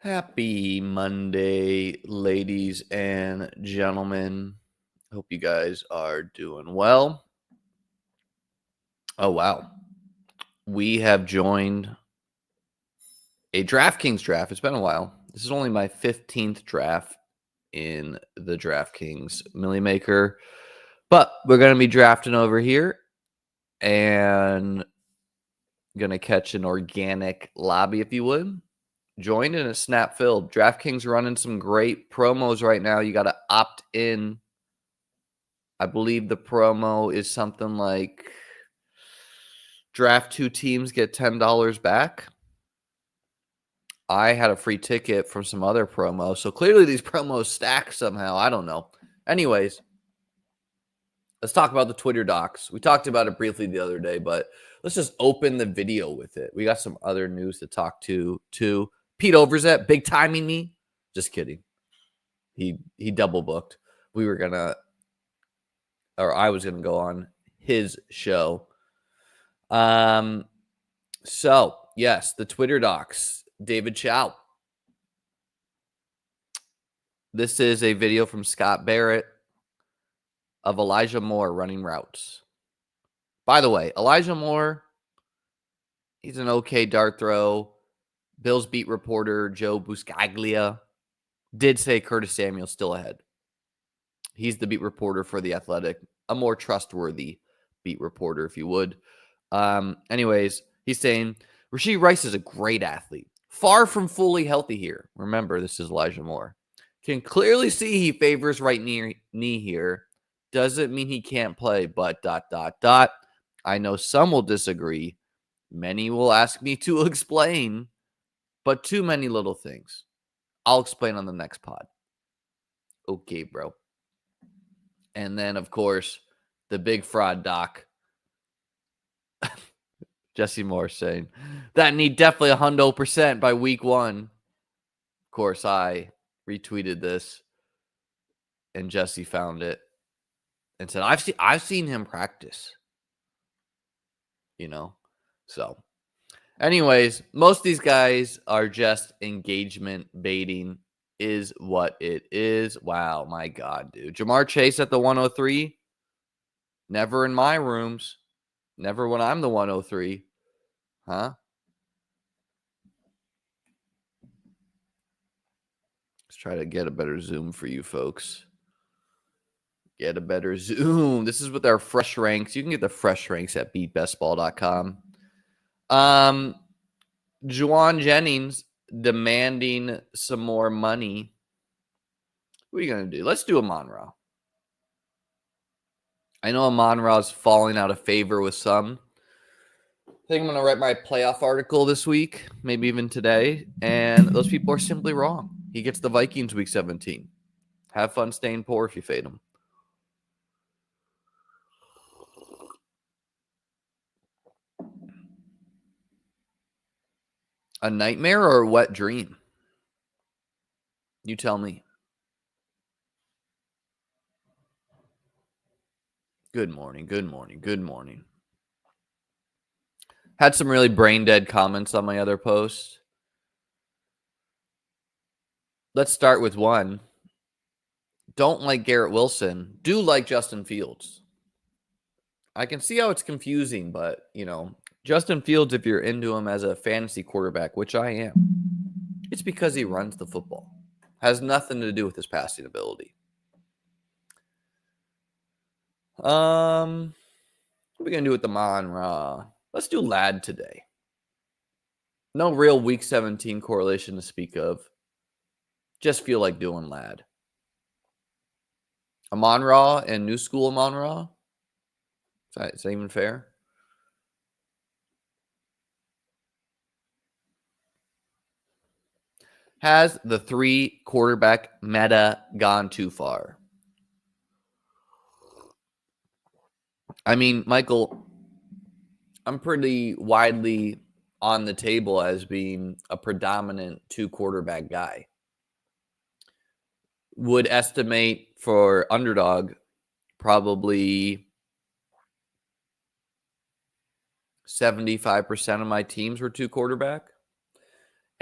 Happy Monday, ladies and gentlemen. Hope you guys are doing well. Oh, wow. We have joined a DraftKings draft. It's been a while. This is only my 15th draft in the DraftKings Millie Maker, but we're going to be drafting over here and going to catch an organic lobby, if you would. Joined in a snap filled. DraftKings running some great promos right now. You got to opt in. I believe the promo is something like draft 2 teams, get $10 back. I had a free ticket from some other promo. So clearly these promos stack somehow. I don't know. Anyways, let's talk about the Twitter docs. We talked about it briefly the other day, but let's just open the video with it. We got some other news to talk to too. Pete Overzet, big timing me. Just kidding. He double booked. We were going to, or I was going to go on his show. So yes, the Twitter docs, David Chow. This is a video from Scott Barrett of Elijah Moore running routes. By the way, Elijah Moore, he's an okay dart throw. Bills beat reporter Joe Buscaglia did say Curtis Samuel's still ahead. He's the beat reporter for The Athletic, a more trustworthy beat reporter, if you would. Anyways, he's saying Rashee Rice is a great athlete, far from fully healthy here. Remember, this is Elijah Moore. Can clearly see he favors right knee here. Doesn't mean he can't play, but ... I know some will disagree. Many will ask me to explain, but too many little things. I'll explain on the next pod. Okay, bro. And then, of course, the big fraud doc. Jesse Moore saying that need definitely 100% by week 1. Of course, I retweeted this, and Jesse found it and said, "I've seen him practice." You know, so. Anyways, most of these guys are just engagement baiting, is what it is. Wow, my God, dude. Jamar Chase at the 103. Never in my rooms. Never when I'm the 103. Huh? Let's try to get a better zoom for you folks. Get a better zoom. This is with our fresh ranks. You can get the fresh ranks at beatbestball.com. Juwan Jennings demanding some more money. What are you going to do? Let's do Amon-Ra. I know Amon-Ra is falling out of favor with some. I think I'm going to write my playoff article this week, maybe even today, and those people are simply wrong. He gets the Vikings week 17. Have fun staying poor if you fade them. A nightmare or a wet dream? You tell me. Good morning, good morning, good morning. Had some really brain dead comments on my other post. Let's start with one. Don't like Garrett Wilson. Do like Justin Fields. I can see how it's confusing, but, Justin Fields, if you're into him as a fantasy quarterback, which I am, it's because he runs the football. Has nothing to do with his passing ability. What are we going to do with the Amon-Ra? Let's do Lad today. No real week 17 correlation to speak of. Just feel like doing Lad. Amon-Ra and new school Amon-Ra? Is that even fair? Has the 3 quarterback meta gone too far? I mean, Michael, I'm pretty widely on the table as being a predominant 2 quarterback guy. Would estimate for underdog probably 75% of my teams were 2 quarterback.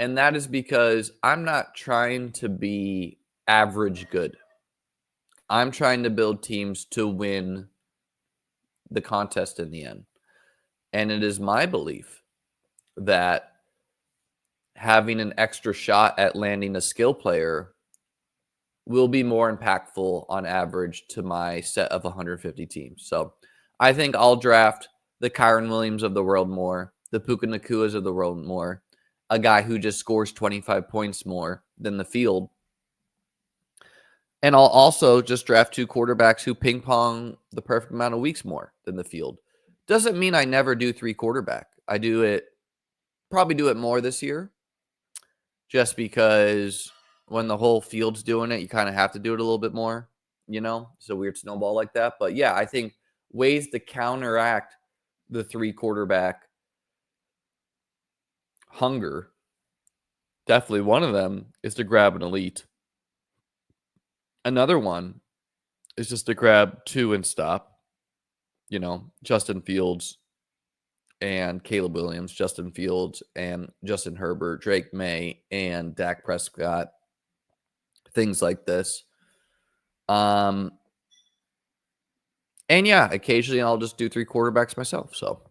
And that is because I'm not trying to be average good. I'm trying to build teams to win the contest in the end. And it is my belief that having an extra shot at landing a skill player will be more impactful on average to my set of 150 teams. So I think I'll draft the Kyron Williams of the world more, the Puka Nakuas of the world more, a guy who just scores 25 points more than the field. And I'll also just draft 2 quarterbacks who ping pong the perfect amount of weeks more than the field. Doesn't mean I never do 3 quarterback. I probably do it more this year, just because when the whole field's doing it, you kind of have to do it a little bit more, It's a weird snowball like that. But yeah, I think ways to counteract the 3 quarterback hunger, definitely one of them is to grab an elite. Another one is just to grab 2 and stop. Justin Fields and Caleb Williams, Justin Fields and Justin Herbert, Drake May and Dak Prescott, things like this. And yeah, occasionally I'll just do 3 quarterbacks myself. So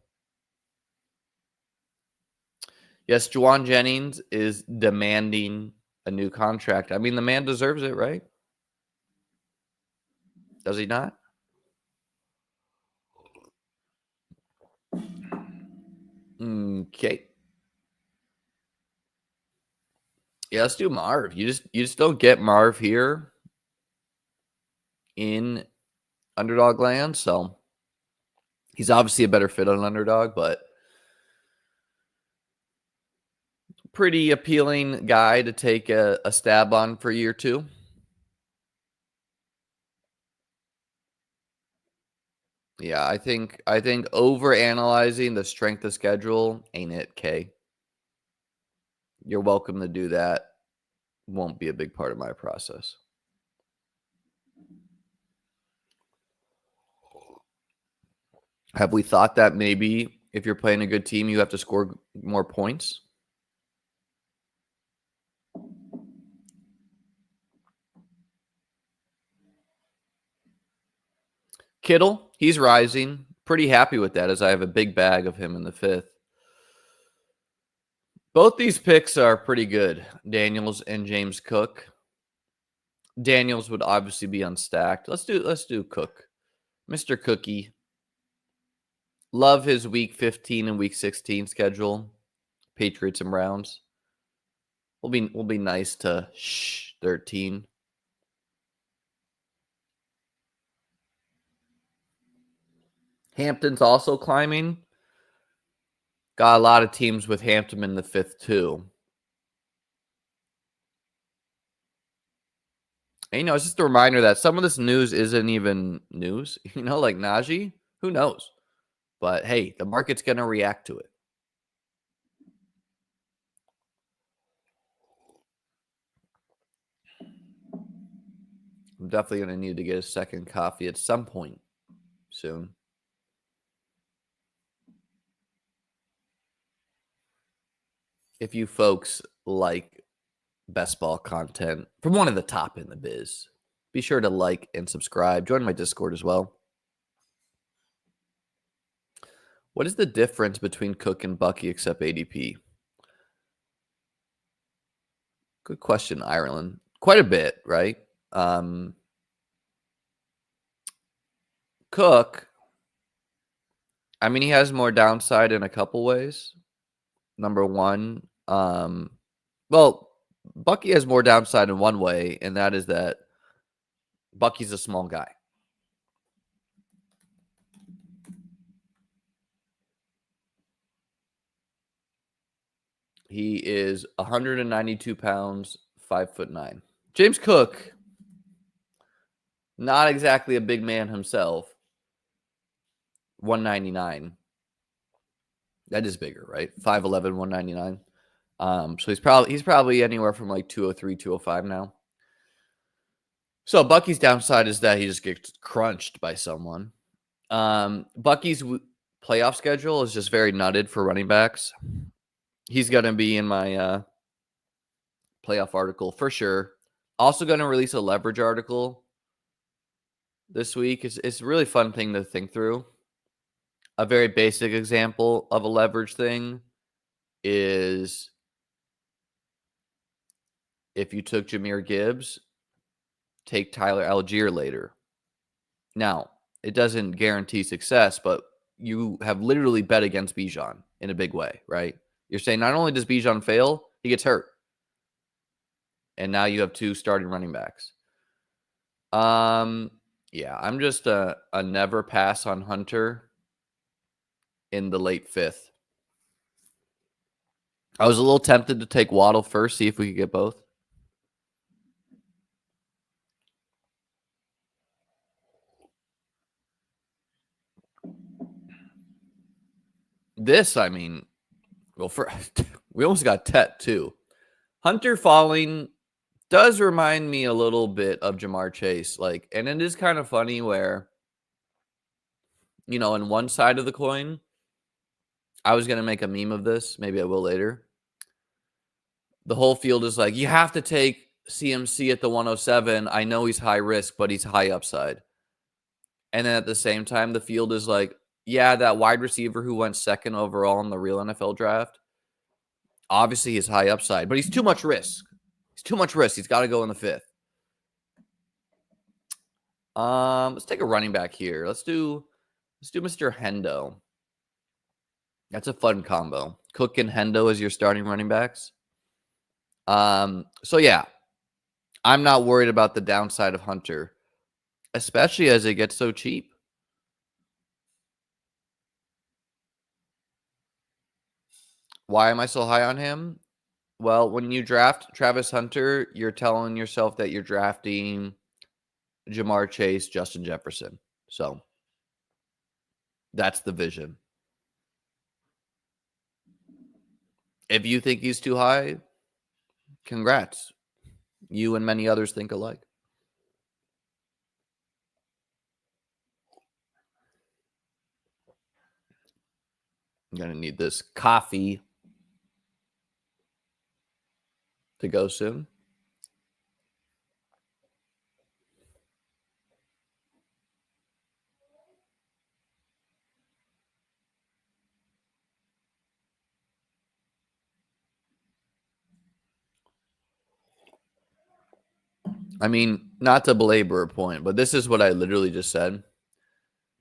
yes, Juwan Jennings is demanding a new contract. I mean, the man deserves it, right? Does he not? Okay. Yeah, let's do Marv. You just don't get Marv here in underdog land, so he's obviously a better fit on underdog, but pretty appealing guy to take a stab on for year 2. Yeah, I think over analyzing the strength of schedule ain't it, K. You're welcome to do that. Won't be a big part of my process. Have we thought that maybe if you're playing a good team, you have to score more points? Kittle, he's rising. Pretty happy with that, as I have a big bag of him in the 5th. Both these picks are pretty good, Daniels and James Cook. Daniels would obviously be unstacked. Let's do Cook. Mr. Cookie. Love his week 15 and week 16 schedule. Patriots and Browns. We'll be nice to 13. Hampton's also climbing. Got a lot of teams with Hampton in the 5th too. And, it's just a reminder that some of this news isn't even news. Like Najee, who knows? But hey, the market's going to react to it. I'm definitely going to need to get a second coffee at some point soon. If you folks like best ball content from one of the top in the biz, be sure to like and subscribe. Join my Discord as well. What is the difference between Cook and Bucky except ADP? Good question, Ireland. Quite a bit, right? Cook, I mean, he has more downside in a couple ways. Number one, well, Bucky has more downside in one way, and that is that Bucky's a small guy. He is 192 pounds, 5'9". James Cook, not exactly a big man himself, 199. That is bigger, right? 5'11", 199. So he's probably anywhere from like 203, 205 now. So Bucky's downside is that he just gets crunched by someone. Bucky's playoff schedule is just very nutted for running backs. He's going to be in my playoff article for sure. Also going to release a leverage article this week. It's a really fun thing to think through. A very basic example of a leverage thing is if you took Jahmyr Gibbs, take Tyler Algier later. Now, it doesn't guarantee success, but you have literally bet against Bijan in a big way, right? You're saying not only does Bijan fail, he gets hurt. And now you have 2 starting running backs. Yeah, I'm just a never pass on Hunter in the late 5th. I was a little tempted to take Waddle first, see if we could get both. This, I mean, well, we almost got Tet too. Hunter falling does remind me a little bit of Jamar Chase. And it is kind of funny where, in one side of the coin, I was going to make a meme of this. Maybe I will later. The whole field is like, you have to take CMC at the 107. I know he's high risk, but he's high upside. And then at the same time, the field is like, yeah, that wide receiver who went 2nd overall in the real NFL draft, obviously he's high upside, but he's too much risk. He's too much risk. He's got to go in the 5th. Let's take a running back here. Let's do Mr. Hendo. That's a fun combo. Cook and Hendo as your starting running backs. So yeah, I'm not worried about the downside of Hunter, especially as it gets so cheap. Why am I so high on him? Well, when you draft Travis Hunter, you're telling yourself that you're drafting Jamar Chase, Justin Jefferson. So that's the vision. If you think he's too high, congrats. You and many others think alike. I'm going to need this coffee to go soon. I mean, not to belabor a point, but this is what I literally just said.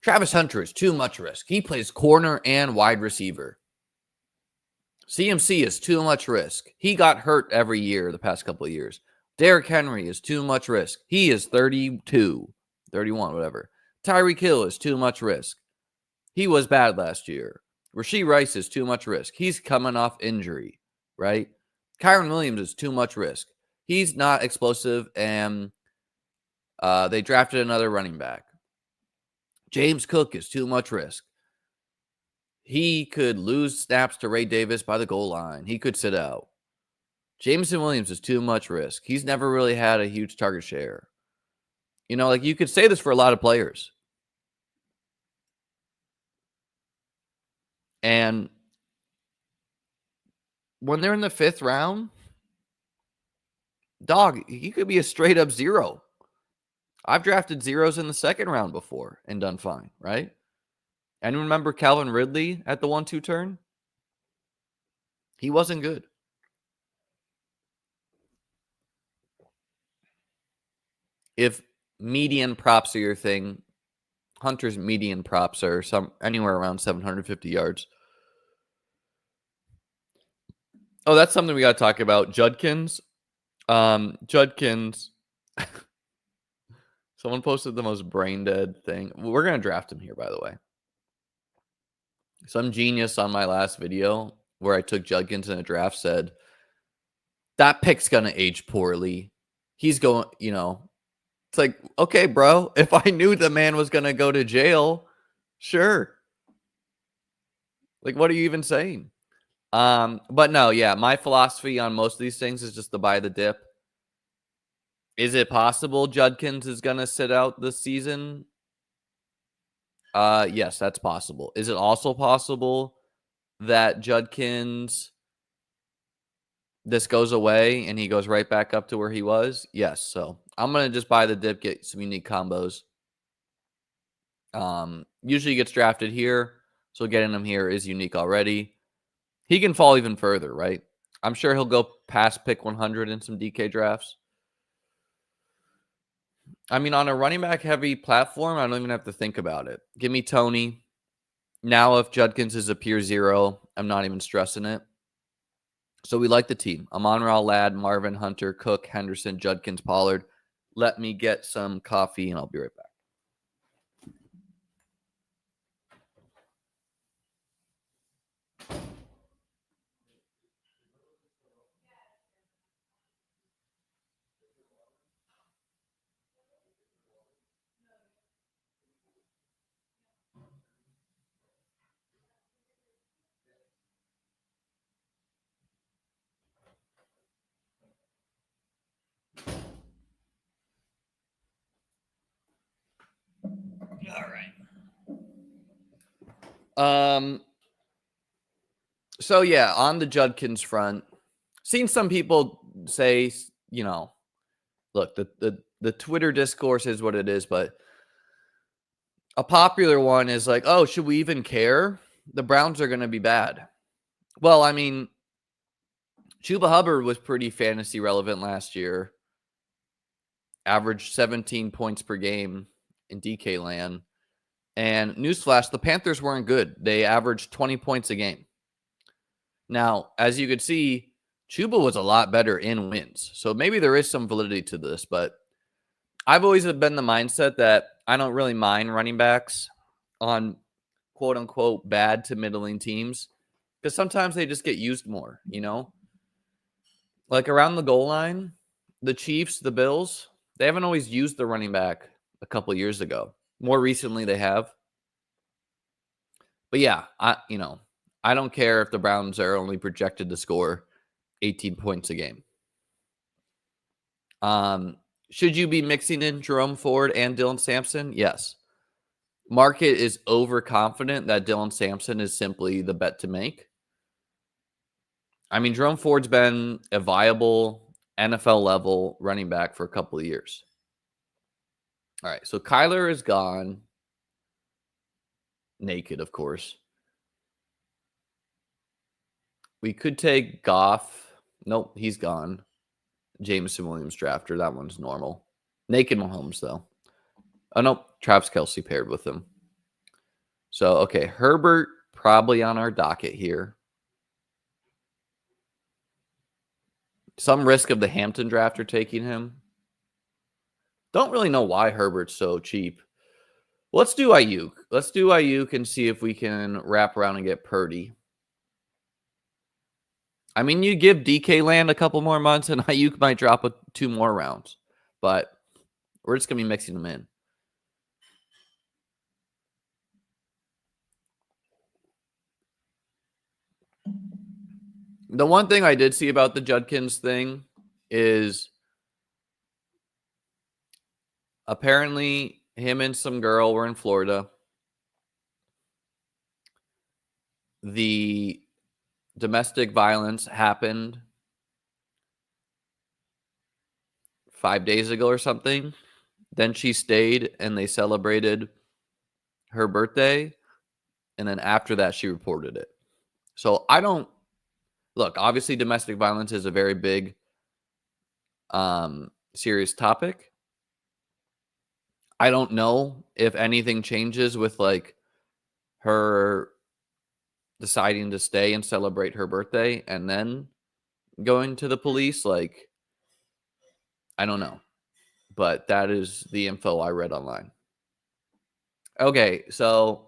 Travis Hunter is too much risk. He plays corner and wide receiver. CMC is too much risk. He got hurt every year the past couple of years. Derrick Henry is too much risk. He is 32, 31, whatever. Tyreek Hill is too much risk. He was bad last year. Rashee Rice is too much risk. He's coming off injury, right? Kyron Williams is too much risk. He's not explosive, and they drafted another running back. James Cook is too much risk. He could lose snaps to Ray Davis by the goal line. He could sit out. Jameson Williams is too much risk. He's never really had a huge target share. You could say this for a lot of players. And when they're in the 5th round, dog, he could be a straight up 0. I've drafted 0s in the 2nd round before and done fine, right? And remember Calvin Ridley at the 1-2 turn? He wasn't good. If median props are your thing, Hunter's median props are anywhere around 750 yards. Oh, that's something we got to talk about. Judkins. Judkins. Someone posted the most brain dead thing. We're going to draft him here, by the way. Some genius on my last video where I took Judkins in a draft said, that pick's going to age poorly. He's going, it's like, okay, bro, if I knew the man was going to go to jail, sure. Like, what are you even saying? But no, yeah, my philosophy on most of these things is just to buy the dip. Is it possible Judkins is going to sit out this season? Yes, that's possible. Is it also possible that Judkins this goes away and he goes right back up to where he was? Yes. So I'm going to just buy the dip, get some unique combos. Usually he gets drafted here, so getting him here is unique already. He can fall even further, right? I'm sure he'll go past pick 100 in some DK drafts. I mean, on a running back heavy platform, I don't even have to think about it. Give me Tony. Now, if Judkins is a pure zero, I'm not even stressing it. So we like the team. Amon-Ra, Ladd, Marvin, Hunter, Cook, Henderson, Judkins, Pollard. Let me get some coffee and I'll be right back. All right. So yeah, on the Judkins front, seen some people say, look, the Twitter discourse is what it is, but a popular one is like, oh, should we even care? The Browns are going to be bad. Well, I mean, Chuba Hubbard was pretty fantasy relevant last year. Averaged 17 points per game in DK land. And newsflash, the Panthers weren't good. They averaged 20 points a game. Now, as you could see, Chuba was a lot better in wins. So maybe there is some validity to this, but I've always been the mindset that I don't really mind running backs on quote unquote bad to middling teams because sometimes they just get used more, Like around the goal line, the Chiefs, the Bills, they haven't always used the running back a couple years ago. More recently, they have. But yeah, I don't care if the Browns are only projected to score 18 points a game. Should you be mixing in Jerome Ford and Dylan Sampson? Yes. Market is overconfident that Dylan Sampson is simply the bet to make. I mean, Jerome Ford's been a viable NFL level running back for a couple of years. All right, so Kyler is gone. Naked, of course. We could take Goff. Nope, he's gone. Jameson Williams drafter. That one's normal. Naked Mahomes, though. Oh, nope. Travis Kelce paired with him. So, okay. Herbert probably on our docket here. Some risk of the Hampton drafter taking him. Don't really know why Herbert's so cheap. Let's do Ayuk. Let's do Ayuk and see if we can wrap around and get Purdy. I mean, you give DK land a couple more months and Ayuk might drop 2 more rounds. But we're just going to be mixing them in. The one thing I did see about the Judkins thing is apparently him and some girl were in Florida. The domestic violence happened 5 days ago or something. Then she stayed and they celebrated her birthday. And then after that, she reported it. So I don't look, obviously domestic violence is a very big, serious topic. I don't know if anything changes with like her deciding to stay and celebrate her birthday and then going to the police. Like, I don't know, but that is the info I read online. Okay, so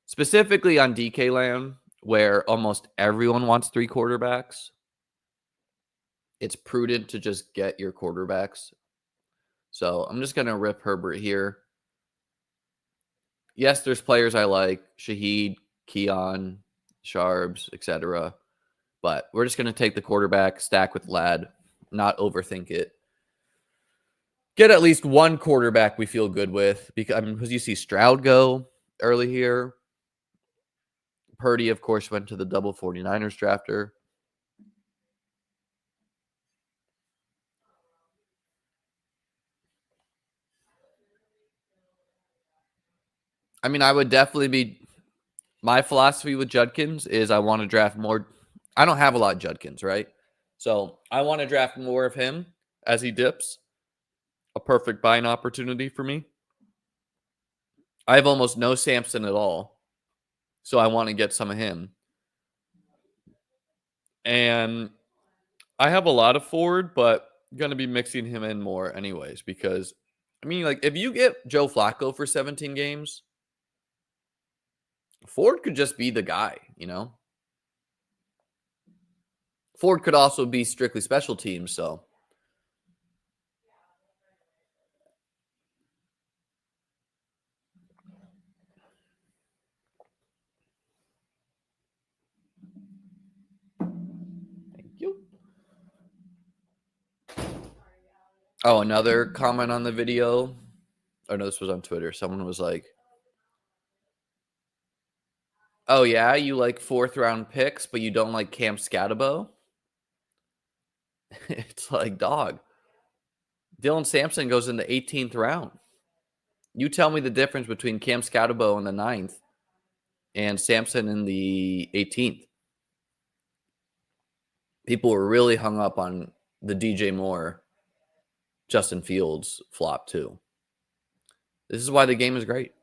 specifically on DK land, where almost everyone wants 3 quarterbacks, it's prudent to just get your quarterbacks. So I'm just going to rip Herbert here. Yes, there's players I like, Shaheed, Keon, Sharbs, etc. But we're just going to take the quarterback, stack with Ladd, not overthink it. Get at least one quarterback we feel good with because you see Stroud go early here. Purdy, of course, went to the double 49ers drafter. I mean, I would definitely be. My philosophy with Judkins is I want to draft more. I don't have a lot of Judkins, right? So I want to draft more of him as he dips. A perfect buying opportunity for me. I have almost no Samson at all. So I want to get some of him. And I have a lot of Ford, but going to be mixing him in more anyways because, I mean, like, if you get Joe Flacco for 17 games, Ford could just be the guy, you know? Ford could also be strictly special teams, so. Thank you. Oh, another comment on the video. Oh, no, this was on Twitter. Someone was like, oh, yeah, you like 4th-round picks, but you don't like Cam Scatabo? It's like, dog. Dylan Sampson goes in the 18th round. You tell me the difference between Cam Scatabo in the 9th and Sampson in the 18th. People were really hung up on the DJ Moore, Justin Fields flop, too. This is why the game is great.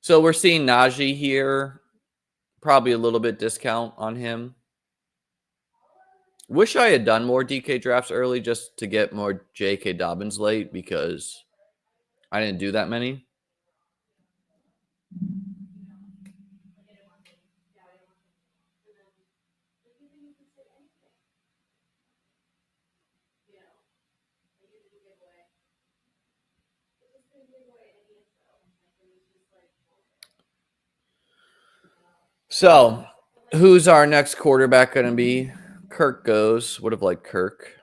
So we're seeing Najee here. Probably a little bit discount on him. Wish I had done more DK drafts early just to get more J.K. Dobbins late because I didn't do that many. So, who's our next quarterback going to be? Kirk goes. Would have liked Kirk.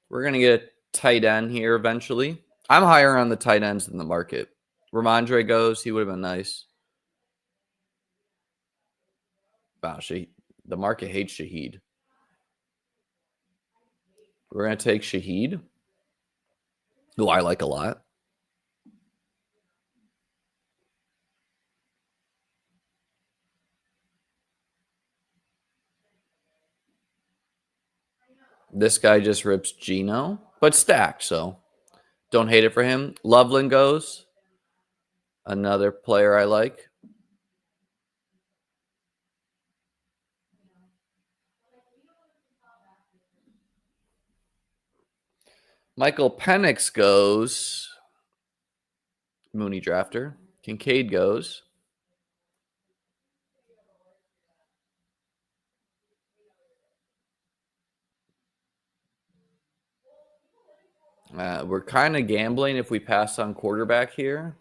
We're going to get a tight end here eventually. I'm higher on the tight ends than the market. Ramondre goes. He would have been nice. Wow, the market hates Shaheed. We're going to take Shaheed, who I like a lot. This guy just rips Geno, but stacked, so don't hate it for him. Loveland goes. Another player I like. Michael Penix goes. Mooney drafter. Kincaid goes. We're kind of gambling if we pass on quarterback here.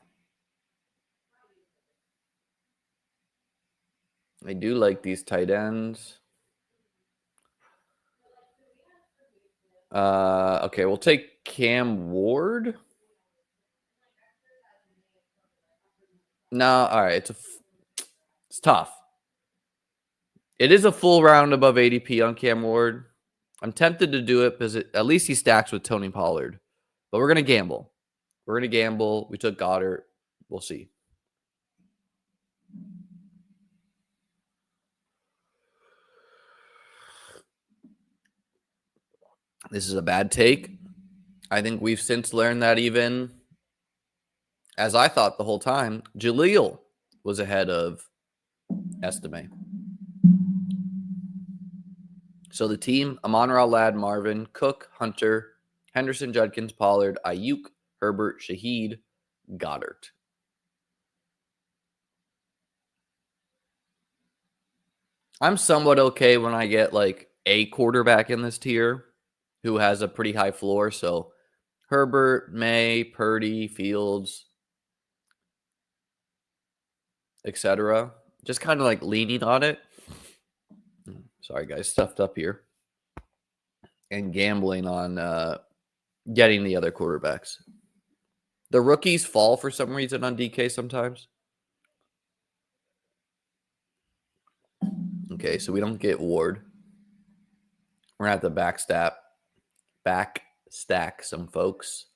I do like these tight ends. Okay, we'll take Cam Ward. No, all right. It's tough. It is a full round above ADP on Cam Ward. I'm tempted to do it because at least he stacks with Tony Pollard. But we're going to gamble. We're going to gamble. We took Goddard. We'll see. This is a bad take. I think we've since learned that even, as I thought the whole time, Jaleel was ahead of Estime. So the team, Amon-Ra Lad, Marvin, Cook, Hunter, Henderson, Judkins, Pollard, Ayuk, Herbert, Shaheed, Goddard. I'm somewhat okay when I get like a quarterback in this tier who has a pretty high floor. So Herbert, May, Purdy, Fields, etc. Just kind of like leaning on it. Sorry, guys, stuffed up here. And gambling on getting the other quarterbacks. The rookies fall for some reason on DK sometimes. Okay, so we don't get Ward. We're going to have to back stack some folks.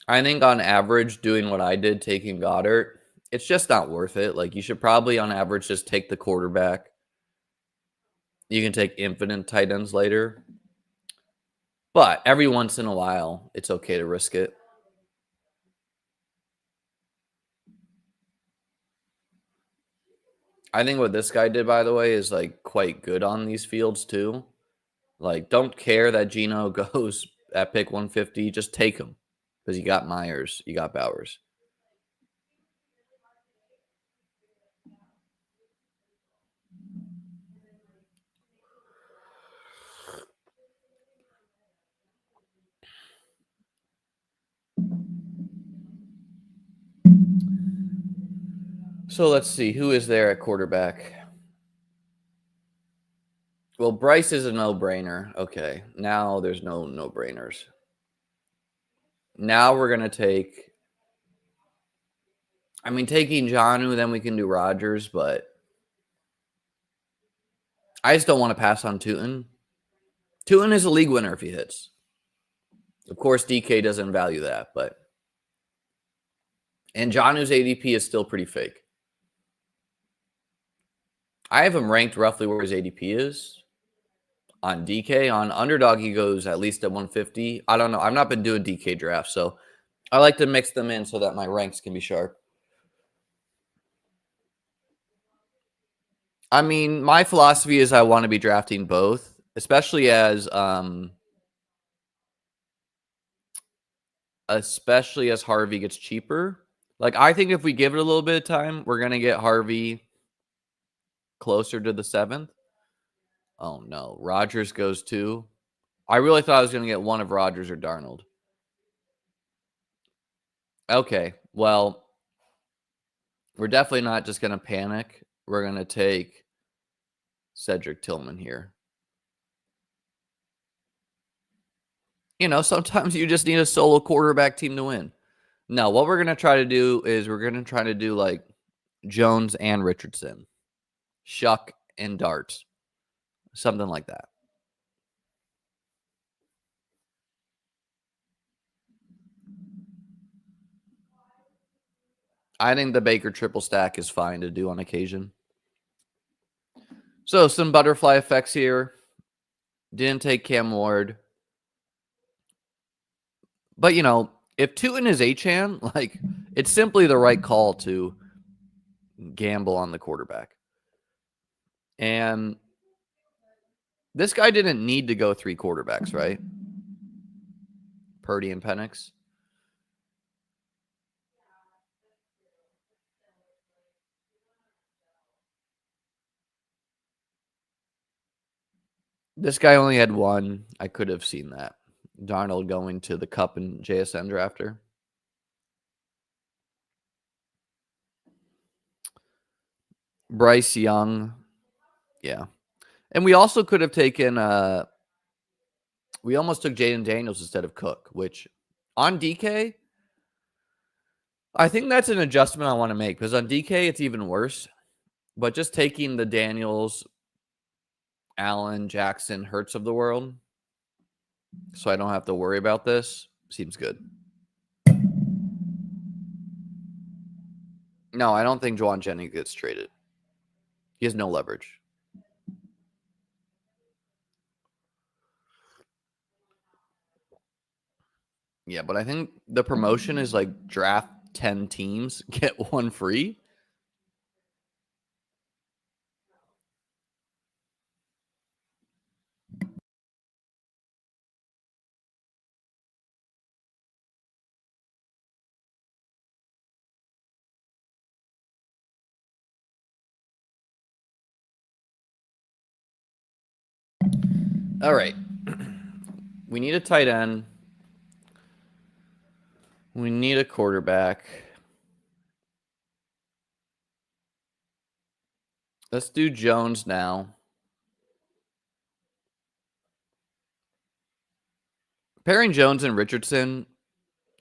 I think on average, doing what I did, taking Goddard, it's just not worth it. Like, you should probably, on average, just take the quarterback. You can take infinite tight ends later. But every once in a while, it's okay to risk it. I think what this guy did, by the way, is like quite good on these fields too. Like, don't care that Geno goes at pick 150. Just take him because you got Myers, you got Bowers. So let's see. Who is there at quarterback? Well, Bryce is a no-brainer. Okay. Now there's no no-brainers. Now we're going to take... I mean, taking Jonnu, then we can do Rodgers, but I just don't want to pass on Tootin. Tootin is a league winner if he hits. Of course, DK doesn't value that, but... And Jonnu's ADP is still pretty fake. I have him ranked roughly where his ADP is. On DK, on Underdog, he goes at least at 150. I don't know. I've not been doing DK drafts, so I like to mix them in so that my ranks can be sharp. I mean, my philosophy is I want to be drafting both, especially as Harvey gets cheaper. Like, I think if we give it a little bit of time, we're gonna get Harvey closer to the 7th. Oh no, Rodgers goes too. I really thought I was gonna get one of Rodgers or Darnold. Okay, well, we're definitely not just gonna panic. We're gonna take Cedric Tillman here. You know, sometimes you just need a solo quarterback team to win. No, what we're going to try to do is we're going to try to do like Jones and Richardson, Shuck and Darts, something like that. I think the Baker triple stack is fine to do on occasion. So some butterfly effects here. Didn't take Cam Ward. But, you know, if Tootin is H-Han, like, it's simply the right call to gamble on the quarterback. And this guy didn't need to go 3 quarterbacks, right? Purdy and Penix. This guy only had one. I could have seen that. Darnold going to the Cup and JSN drafter. Bryce Young. Yeah. And we also could have taken we almost took Jaden Daniels instead of Cook, which on DK, I think that's an adjustment I want to make because on DK it's even worse. But just taking the Daniels, Allen, Jackson, Hurts of the world, so I don't have to worry about this, seems good. No, I don't think Juwan Jennings gets traded. He has no leverage. Yeah, but I think the promotion is like draft 10 teams, get one free. All right. We need a tight end. We need a quarterback. Let's do Jones now. Pairing Jones and Richardson,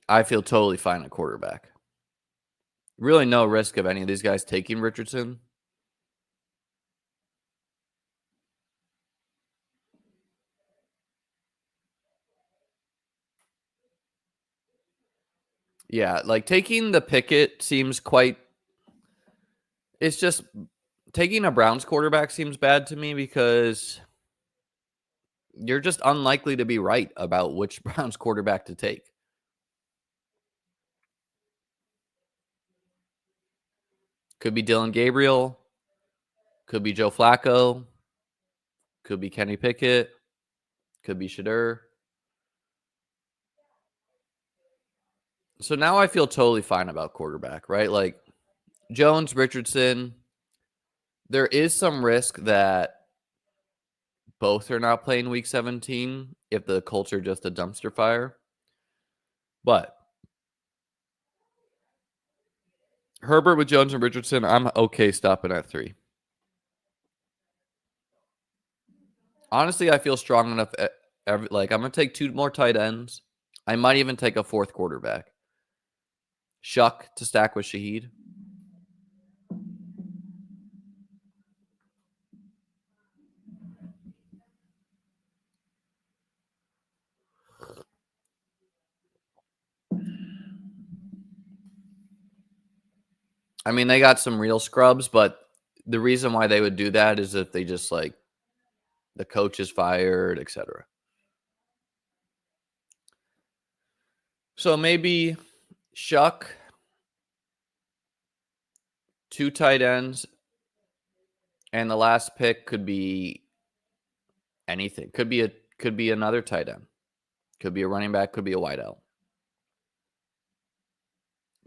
I feel totally fine at quarterback. Really no risk of any of these guys taking Richardson. Yeah, like taking the Pickett seems quite. It's just taking a Browns quarterback seems bad to me because you're just unlikely to be right about which Browns quarterback to take. Could be Dylan Gabriel, could be Joe Flacco, could be Kenny Pickett, could be Shadur. So now I feel totally fine about quarterback, right? Like Jones, Richardson, there is some risk that both are not playing week 17 if the Colts are just a dumpster fire. But Herbert with Jones and Richardson, I'm okay stopping at 3. Honestly, I feel strong enough. I'm going to take 2 more tight ends. I might even take a 4th quarterback. Shuck to stack with Shaheed. I mean, they got some real scrubs, but the reason why they would do that is if they just like the coach is fired, etc. So maybe Shuck, 2 tight ends, and the last pick could be anything. Could be another tight end. Could be a running back, could be a wideout.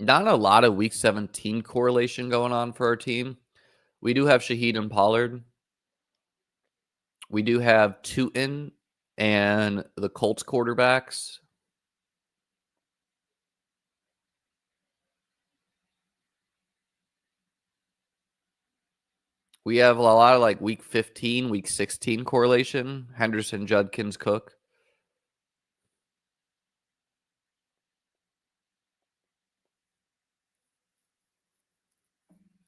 Not a lot of week 17 correlation going on for our team. We do have Shaheed and Pollard. We do have Tootin and the Colts quarterbacks. We have a lot of like week 15, week 16 correlation. Henderson, Judkins, Cook.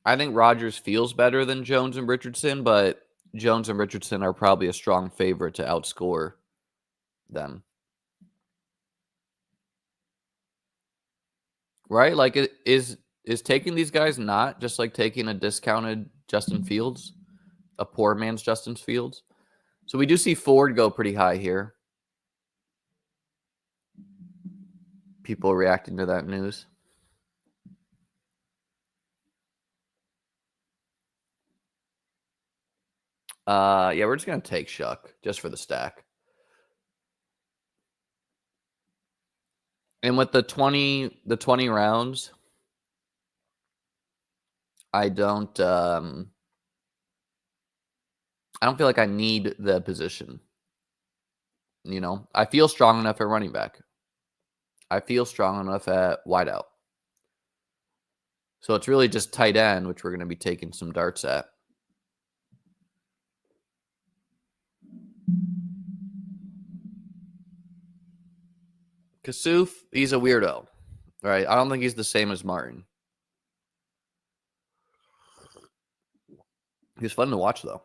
I think Rodgers feels better than Jones and Richardson, but Jones and Richardson are probably a strong favorite to outscore them. Right? Like it is taking these guys not just like taking a discounted Justin Fields, a poor man's Justin Fields. So we do see Ford go pretty high here. People reacting to that news. Yeah, we're just gonna take Shuck just for the stack. And with the 20 rounds, I don't feel like I need the position. You know, I feel strong enough at running back. I feel strong enough at wideout. So it's really just tight end, which we're going to be taking some darts at. Kasuf, he's a weirdo, right? I don't think he's the same as Martin. He's fun to watch, though.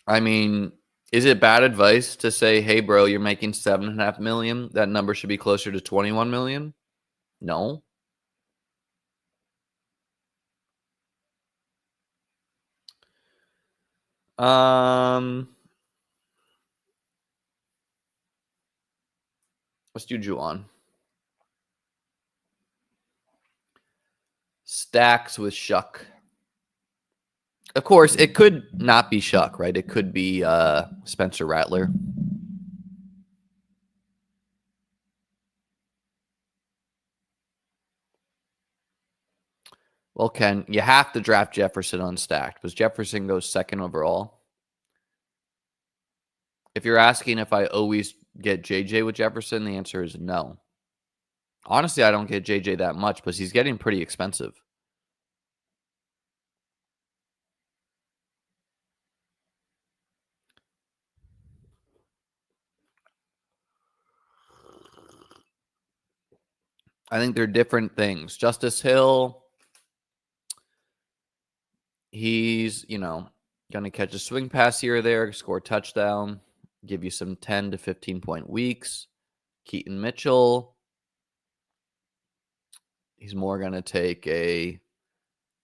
I mean, is it bad advice to say, "Hey, bro, you're making $7.5 million. That number should be closer to 21 million"? No. Let's do Juwan. Stacks with Shuck. Of course, it could not be Shuck, right? It could be Spencer Rattler. Well, Ken, you have to draft Jefferson unstacked because Jefferson goes 2nd overall. If you're asking if I always get JJ with Jefferson, the answer is no. Honestly, I don't get JJ that much because he's getting pretty expensive. I think they're different things. Justice Hill, He's, going to catch a swing pass here or there, score a touchdown, give you some 10 to 15-point weeks. Keaton Mitchell, he's more going to take a,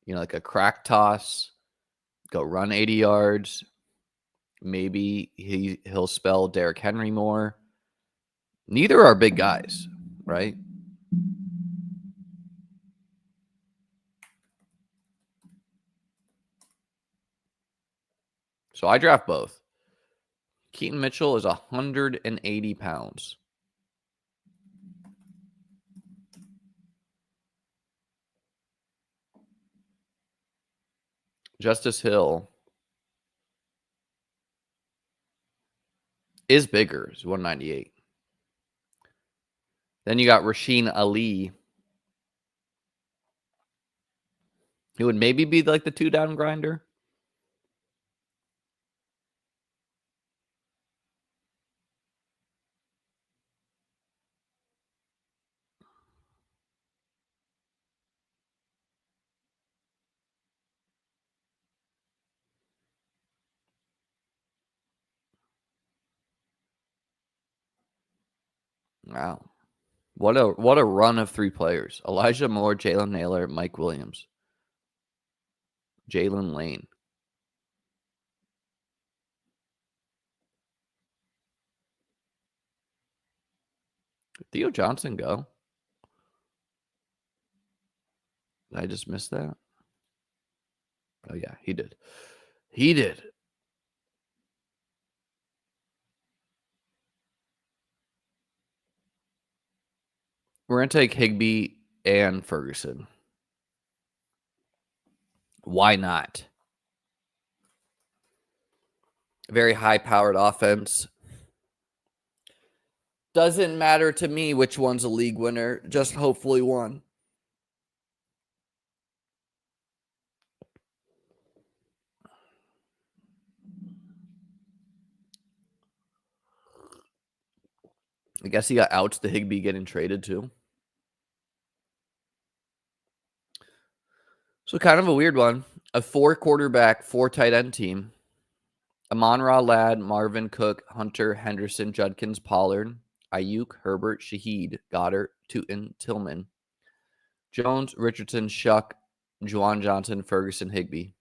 like a crack toss, go run 80 yards. Maybe he'll spell Derrick Henry more. Neither are big guys, right? So I draft both. Keaton Mitchell is 180 pounds. Justice Hill is bigger. He's 198. Then you got Rasheen Ali, who would maybe be like the 2-down grinder. Wow. What a run of 3 players. Elijah Moore, Jalen Naylor, Mike Williams, Jalen Lane. Did Theo Johnson go? Did I just miss that? Oh, yeah, he did. He did. We're going to take Higbee and Ferguson. Why not? Very high-powered offense. Doesn't matter to me which one's a league winner. Just hopefully one. I guess he got outs to Higbee getting traded too. So kind of a weird one. A 4-quarterback, 4 tight end team. Amon-Ra Ladd, Marvin Cook, Hunter, Henderson, Judkins, Pollard, Ayuk, Herbert, Shaheed, Goddard, Tootin, Tillman, Jones, Richardson, Shuck, Juwan Johnson, Ferguson, Higbee.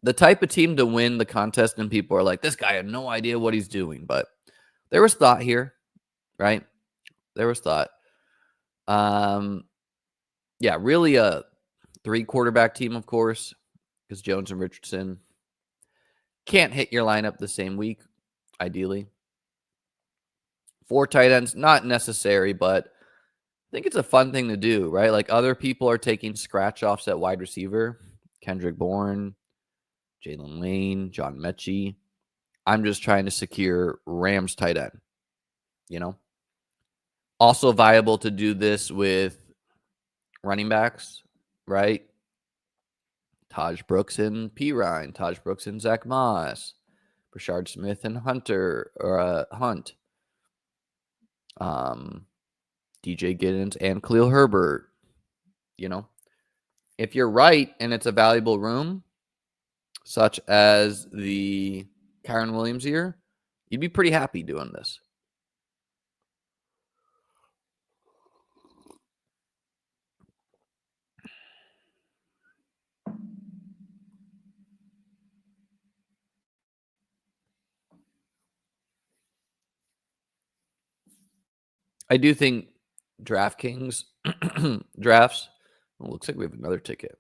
The type of team to win the contest, and people are like, this guy had no idea what he's doing. But there was thought here, right? There was thought. Yeah, really a 3-quarterback team, of course, because Jones and Richardson can't hit your lineup the same week, ideally. 4 tight ends, not necessary, but I think it's a fun thing to do, right? Like other people are taking scratch-offs at wide receiver. Kendrick Bourne, Jalen Lane, John Mechie. I'm just trying to secure Rams tight end, Also viable to do this with running backs, right? Taj Brooks and P. Ryan, Taj Brooks and Zach Moss, Rashard Smith and Hunt, DJ Giddens and Khalil Herbert. If you're right and it's a valuable room, such as the Kyren Williams year, you'd be pretty happy doing this. I do think DraftKings drafts. Well, looks like we have another ticket.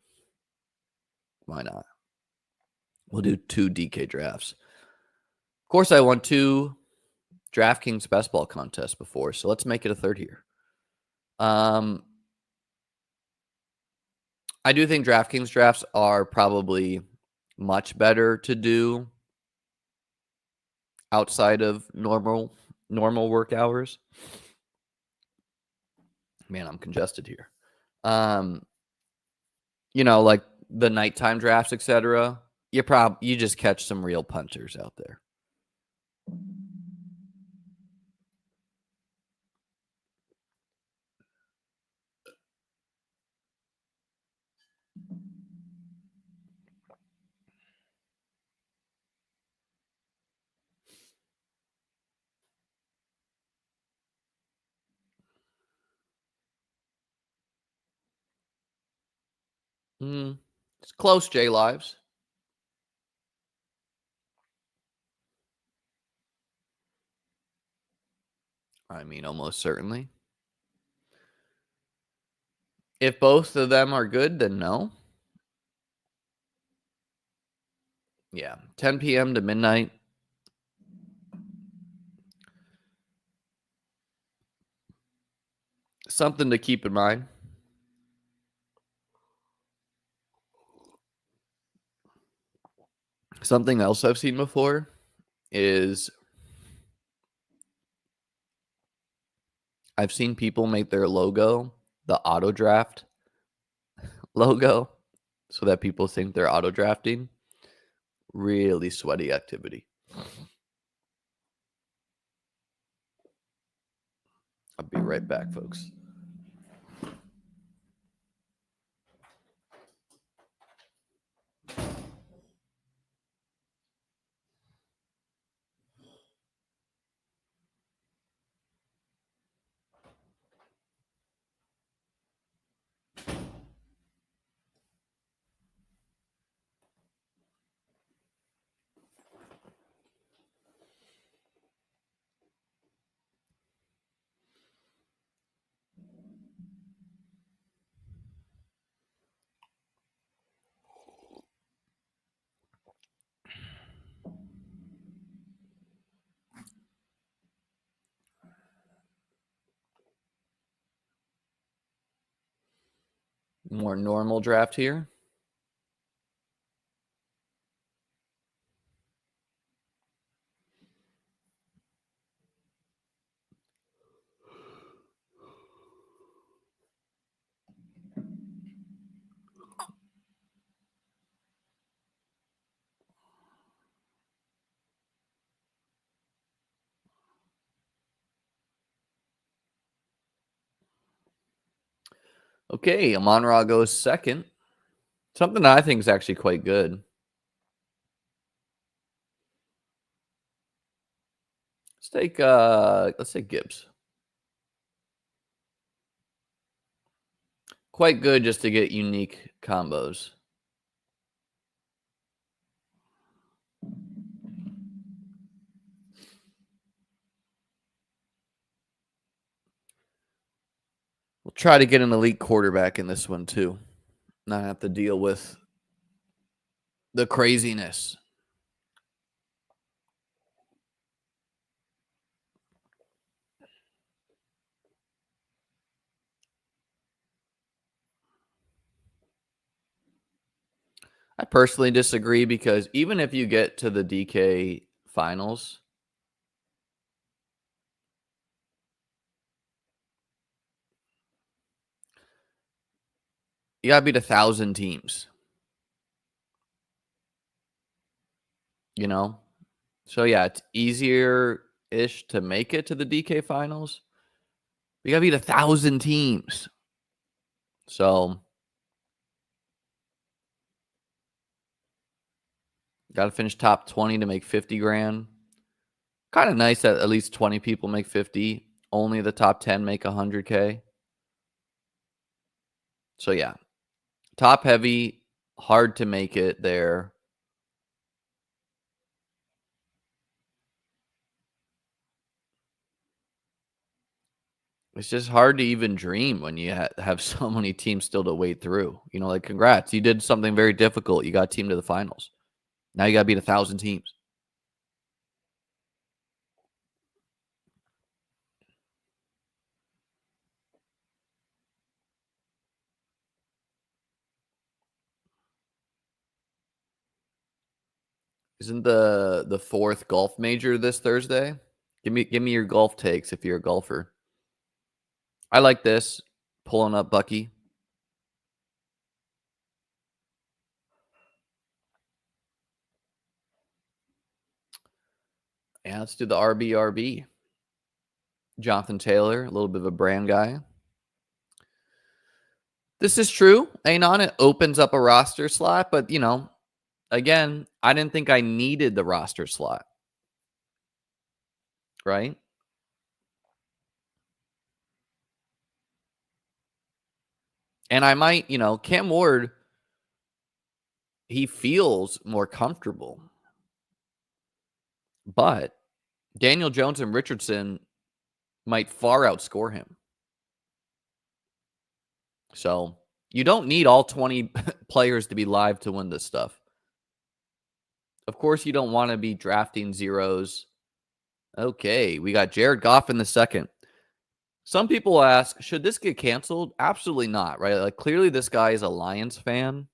Why not? We'll do 2 DK drafts. Of course, I won 2 DraftKings best ball contests before, so let's make it a third here. I do think DraftKings drafts are probably much better to do outside of normal work hours. Man, I'm congested here. Like the nighttime drafts, etc. You just catch some real punters out there. It's close, J Lives. I mean, almost certainly. If both of them are good, then no. Yeah, 10 p.m. to midnight. Something to keep in mind. Something else I've seen before is I've seen people make their logo the auto draft logo so that people think they're auto drafting. Really sweaty activity. I'll be right back, folks. More normal draft here. Okay, Amon-Ra goes second. Something that I think is actually quite good. Let's take Gibbs. Quite good just to get unique combos. We'll try to get an elite quarterback in this one too. Not have to deal with the craziness. I personally disagree because even if you get to the DK finals, you gotta beat 1,000 teams. You know? So yeah, it's easier-ish to make it to the DK finals. You gotta beat 1,000 teams. So gotta finish top 20 to make 50 grand. Kind of nice that at least 20 people make 50. Only the top 10 make 100K. So yeah, top heavy, hard to make it there. It's just hard to even dream when you have so many teams still to wade through. You know, like congrats, you did something very difficult. You got a team to the finals. Now you got to beat 1,000 teams. Isn't the fourth golf major this Thursday? Give me your golf takes if you're a golfer. I like this. Pulling up Bucky. Yeah, let's do the RBRB. Jonathan Taylor, a little bit of a brand guy. This is true. Ain't on it opens up a roster slot, but you know, again, I didn't think I needed the roster slot. Right? And I might, you know, Cam Ward he feels more comfortable. But Daniel Jones and Richardson might far outscore him. So you don't need all 20 players to be live to win this stuff. Of course, you don't want to be drafting zeros. Okay, we got Jared Goff in the second. Some people ask, should this get canceled? Absolutely not, right? Like, clearly this guy is a Lions fan,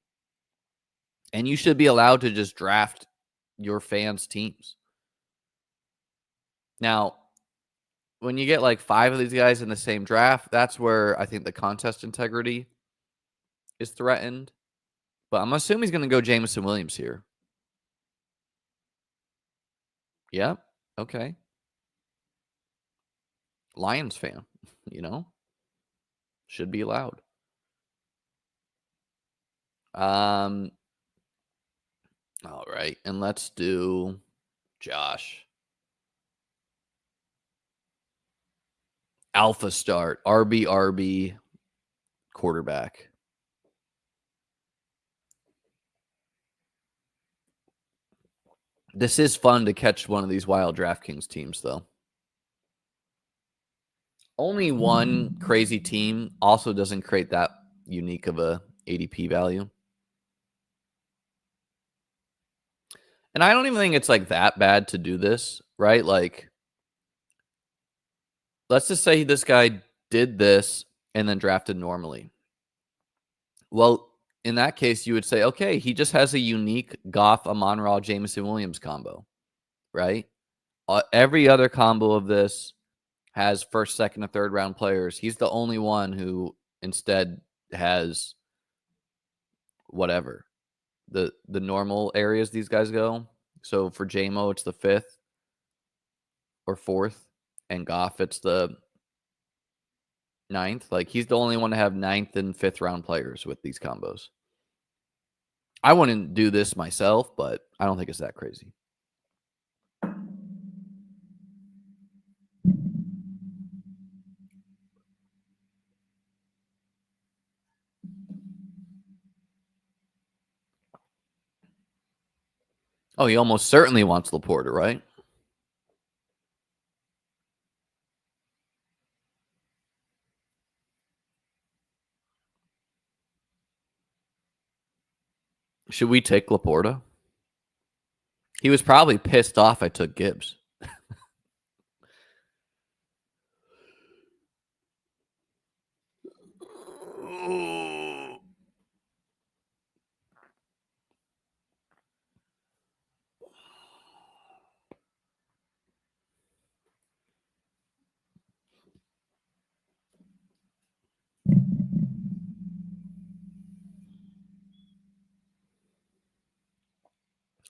and you should be allowed to just draft your fans' teams. Now, when you get like 5 of these guys in the same draft, that's where I think the contest integrity is threatened. But I'm assuming he's going to go Jameson Williams here. Yep. Okay. Lions fan, should be allowed. All right. And let's do Josh. Alpha start, RB quarterback. This is fun to catch one of these wild DraftKings teams, though. Only one crazy team also doesn't create that unique of a ADP value. And I don't even think it's like that bad to do this, right? Like, let's just say this guy did this and then drafted normally. Well, in that case, you would say, okay, he just has a unique Goff, Amon-Ra, Jameson Williams combo, right? Every other combo of this has first, second, and third round players. He's the only one who instead has whatever the normal areas these guys go. So for JMO, it's the 5th or 4th, and Goff, it's the 9th. Like, he's the only one to have 9th and 5th round players with these combos. I wouldn't do this myself, but I don't think it's that crazy. Oh, he almost certainly wants Laporta, right? Should we take Laporta? He was probably pissed off I took Gibbs.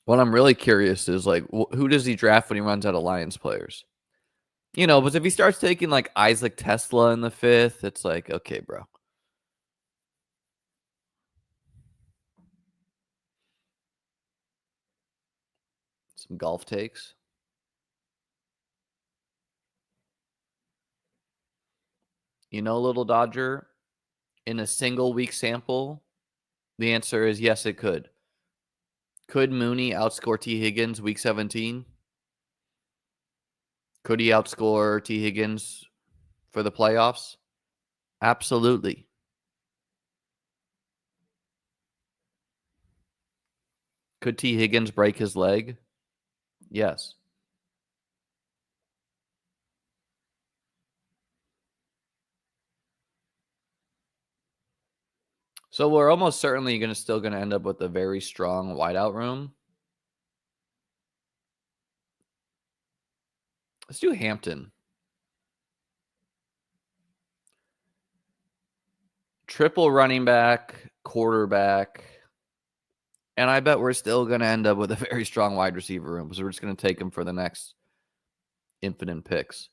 What I'm really curious is, like, who does he draft when he runs out of Lions players? But if he starts taking, like, Isaac Tesla in the 5th, it's like, okay, bro. Some golf takes. Little Dodger, in a single week sample, the answer is yes, it could. Could Mooney outscore T. Higgins week 17? Could he outscore T. Higgins for the playoffs? Absolutely. Could T. Higgins break his leg? Yes. So we're almost certainly still going to end up with a very strong wideout room. Let's do Hampton. Triple running back, quarterback. And I bet we're still going to end up with a very strong wide receiver room. So we're just going to take him for the next infinite picks.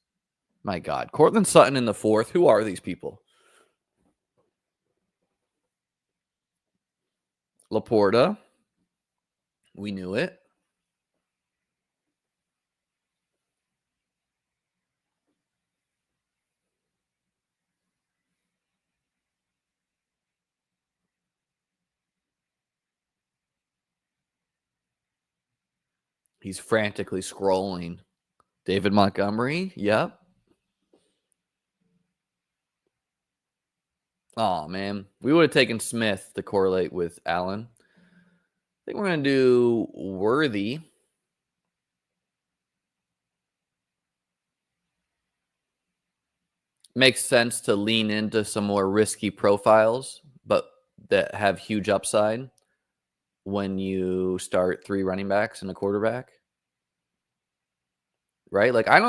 My God. Cortland Sutton in the 4th. Who are these people? Laporta. We knew it. He's frantically scrolling. David Montgomery, yep. Oh, man. We would have taken Smith to correlate with Allen. I think we're going to do Worthy. Makes sense to lean into some more risky profiles, but that have huge upside when you start 3 running backs and a quarterback. Right? Like, I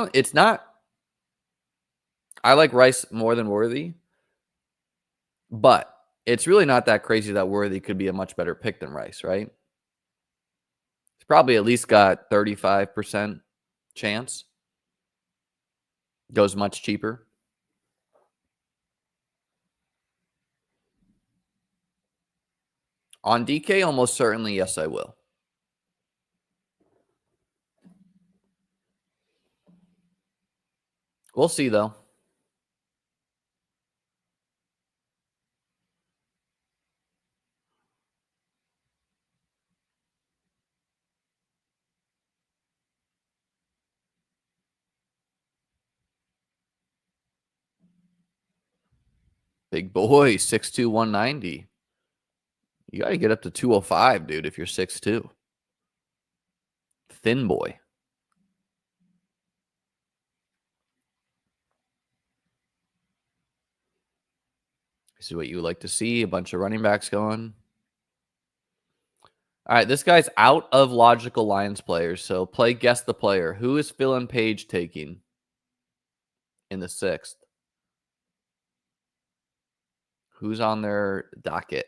like Rice more than Worthy, but it's really not that crazy that Worthy could be a much better pick than Rice, right? He's probably at least got 35% chance. Goes much cheaper. On DK, almost certainly, yes, I will. We'll see, though. Big boy, 6'2", 190. You got to get up to 205, dude, if you're 6'2". Thin boy. This is what you would like to see. A bunch of running backs going. All right, this guy's out of logical Lions players, so play guess the player. Who is Phil and Page taking in the 6th? Who's on their docket?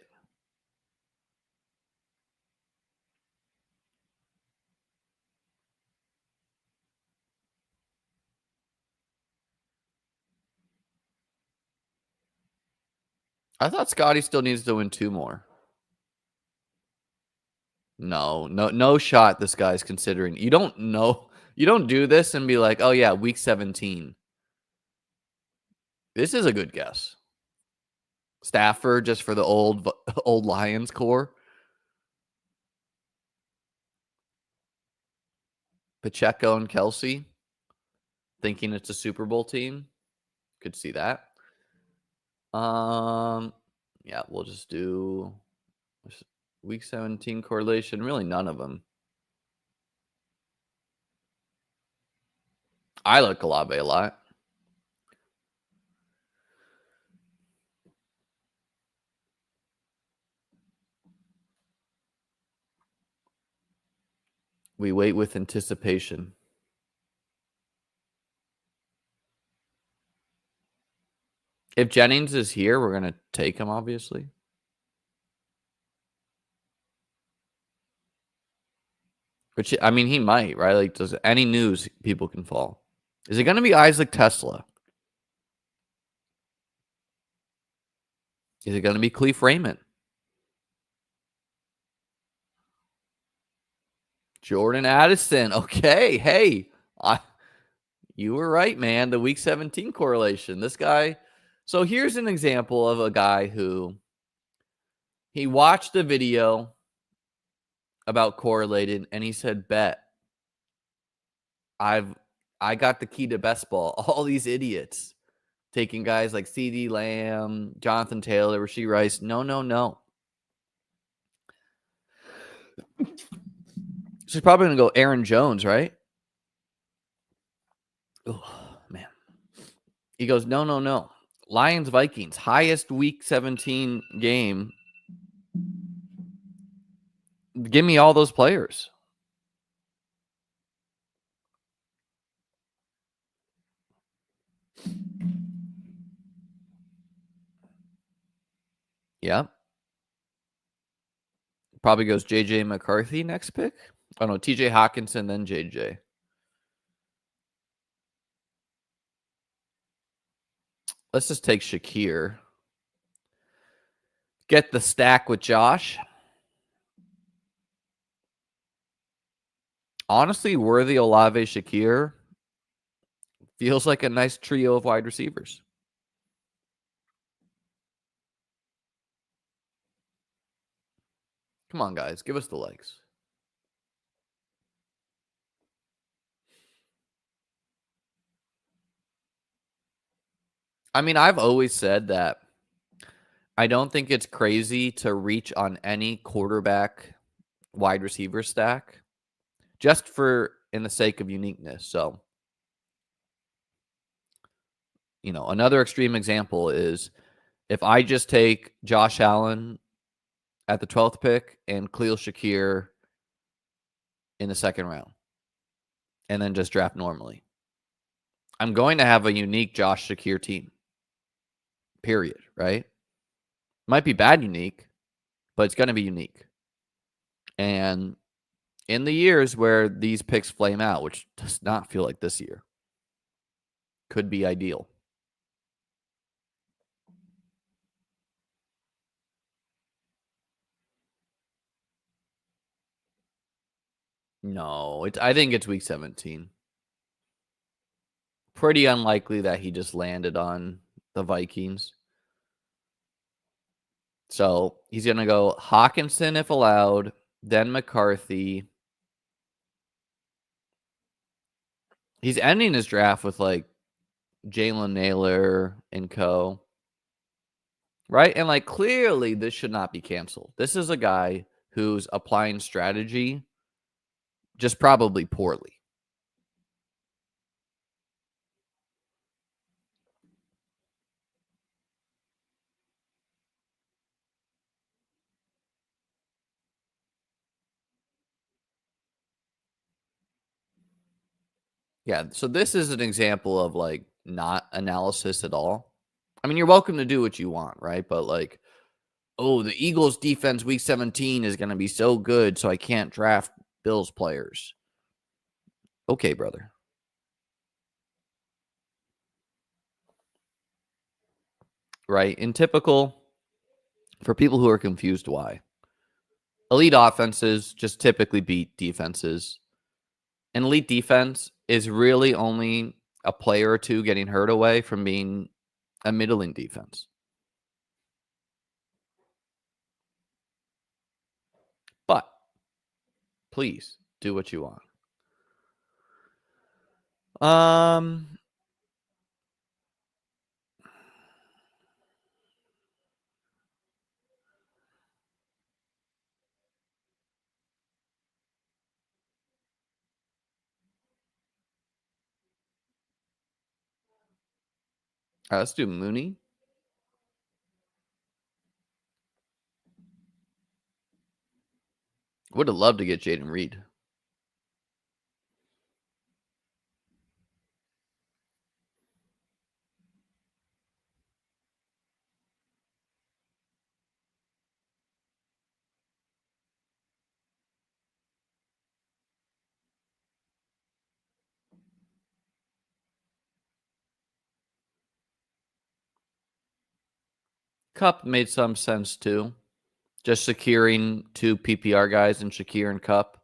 I thought Scotty still needs to win 2 more. No shot this guy's considering. You don't know. You don't do this and be like, oh, yeah, week 17. This is a good guess. Stafford just for the old Lions core. Pacheco and Kelsey thinking it's a Super Bowl team. Could see that. Yeah, we'll just do week 17 correlation. Really, none of them. I like Olave a lot. We wait with anticipation. If Jennings is here, we're going to take him, obviously. Which, I mean, he might, right? Like, does any news people can fall? Is it going to be Isaac Tesla? Is it going to be Cleve Raymond? Jordan Addison. Okay. Hey, you were right, man. The week 17 correlation. This guy. So here's an example of a guy who he watched a video about correlated and he said, bet. I got the key to best ball. All these idiots taking guys like CD Lamb, Jonathan Taylor, Rashee Rice. No. She's probably going to go Aaron Jones, right? Oh, man. He goes, no. Lions, Vikings, highest week 17 game. Give me all those players. Yeah. Probably goes JJ McCarthy next pick. Oh, no, TJ Hawkinson, then JJ. Let's just take Shakir. Get the stack with Josh. Honestly, Worthy, Olave, Shakir feels like a nice trio of wide receivers. Come on, guys. Give us the likes. I mean, I've always said that I don't think it's crazy to reach on any quarterback wide receiver stack just for in the sake of uniqueness. So, another extreme example is if I just take Josh Allen at the 12th pick and Khalil Shakir in the second round and then just draft normally. I'm going to have a unique Josh Shakir team, period, right? Might be bad unique, but it's going to be unique. And in the years where these picks flame out, which does not feel like this year, could be ideal. No, I think it's week 17. Pretty unlikely that he just landed on the Vikings. So he's going to go Hawkinson if allowed, then McCarthy. He's ending his draft with like Jalen Naylor and co. Right? And like clearly this should not be canceled. This is a guy who's applying strategy just probably poorly. Yeah, so this is an example of like not analysis at all. I mean, you're welcome to do what you want, right? But like, oh, the Eagles defense week 17 is going to be so good, so I can't draft Bills players. Okay, brother. Right? In typical, for people who are confused why, elite offenses just typically beat defenses. An elite defense is really only a player or two getting hurt away from being a middling defense. But please do what you want. Let's do Mooney. Would have loved to get Jaden Reed. Cup made some sense too. Just securing two PPR guys in Shakir and Cup.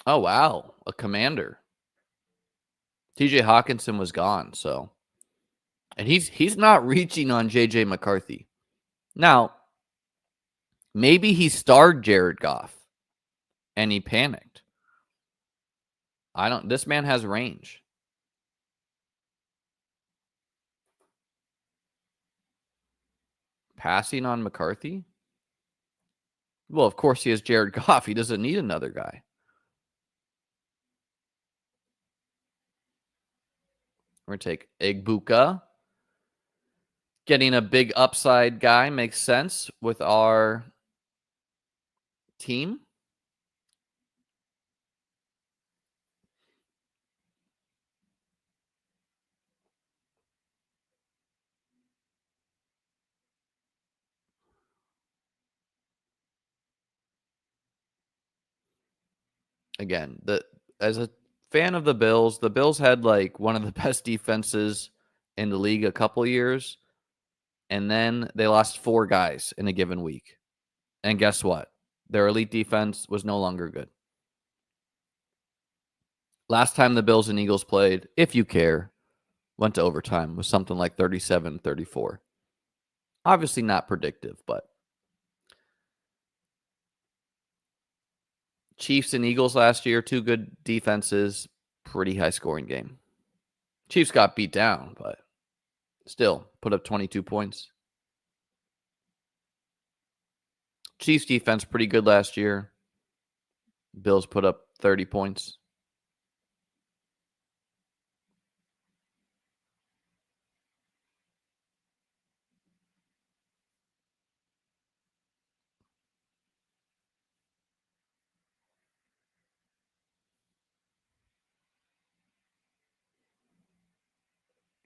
Oh, wow. A commander. TJ Hawkinson was gone, so. And he's not reaching on JJ McCarthy. Now, maybe he starred Jared Goff and he panicked. This man has range. Passing on McCarthy? Well, of course he has Jared Goff. He doesn't need another guy. We're going to take Igbuka. Getting a big upside guy makes sense with our team. Again, as a fan of the Bills had like one of the best defenses in the league a couple years, and then they lost 4 guys in a given week. And guess what? Their elite defense was no longer good. Last time the Bills and Eagles played, if you care, went to overtime with something like 37-34. Obviously not predictive, but Chiefs and Eagles last year, 2 good defenses, pretty high scoring game. Chiefs got beat down, but still put up 22 points. Chiefs defense pretty good last year. Bills put up 30 points.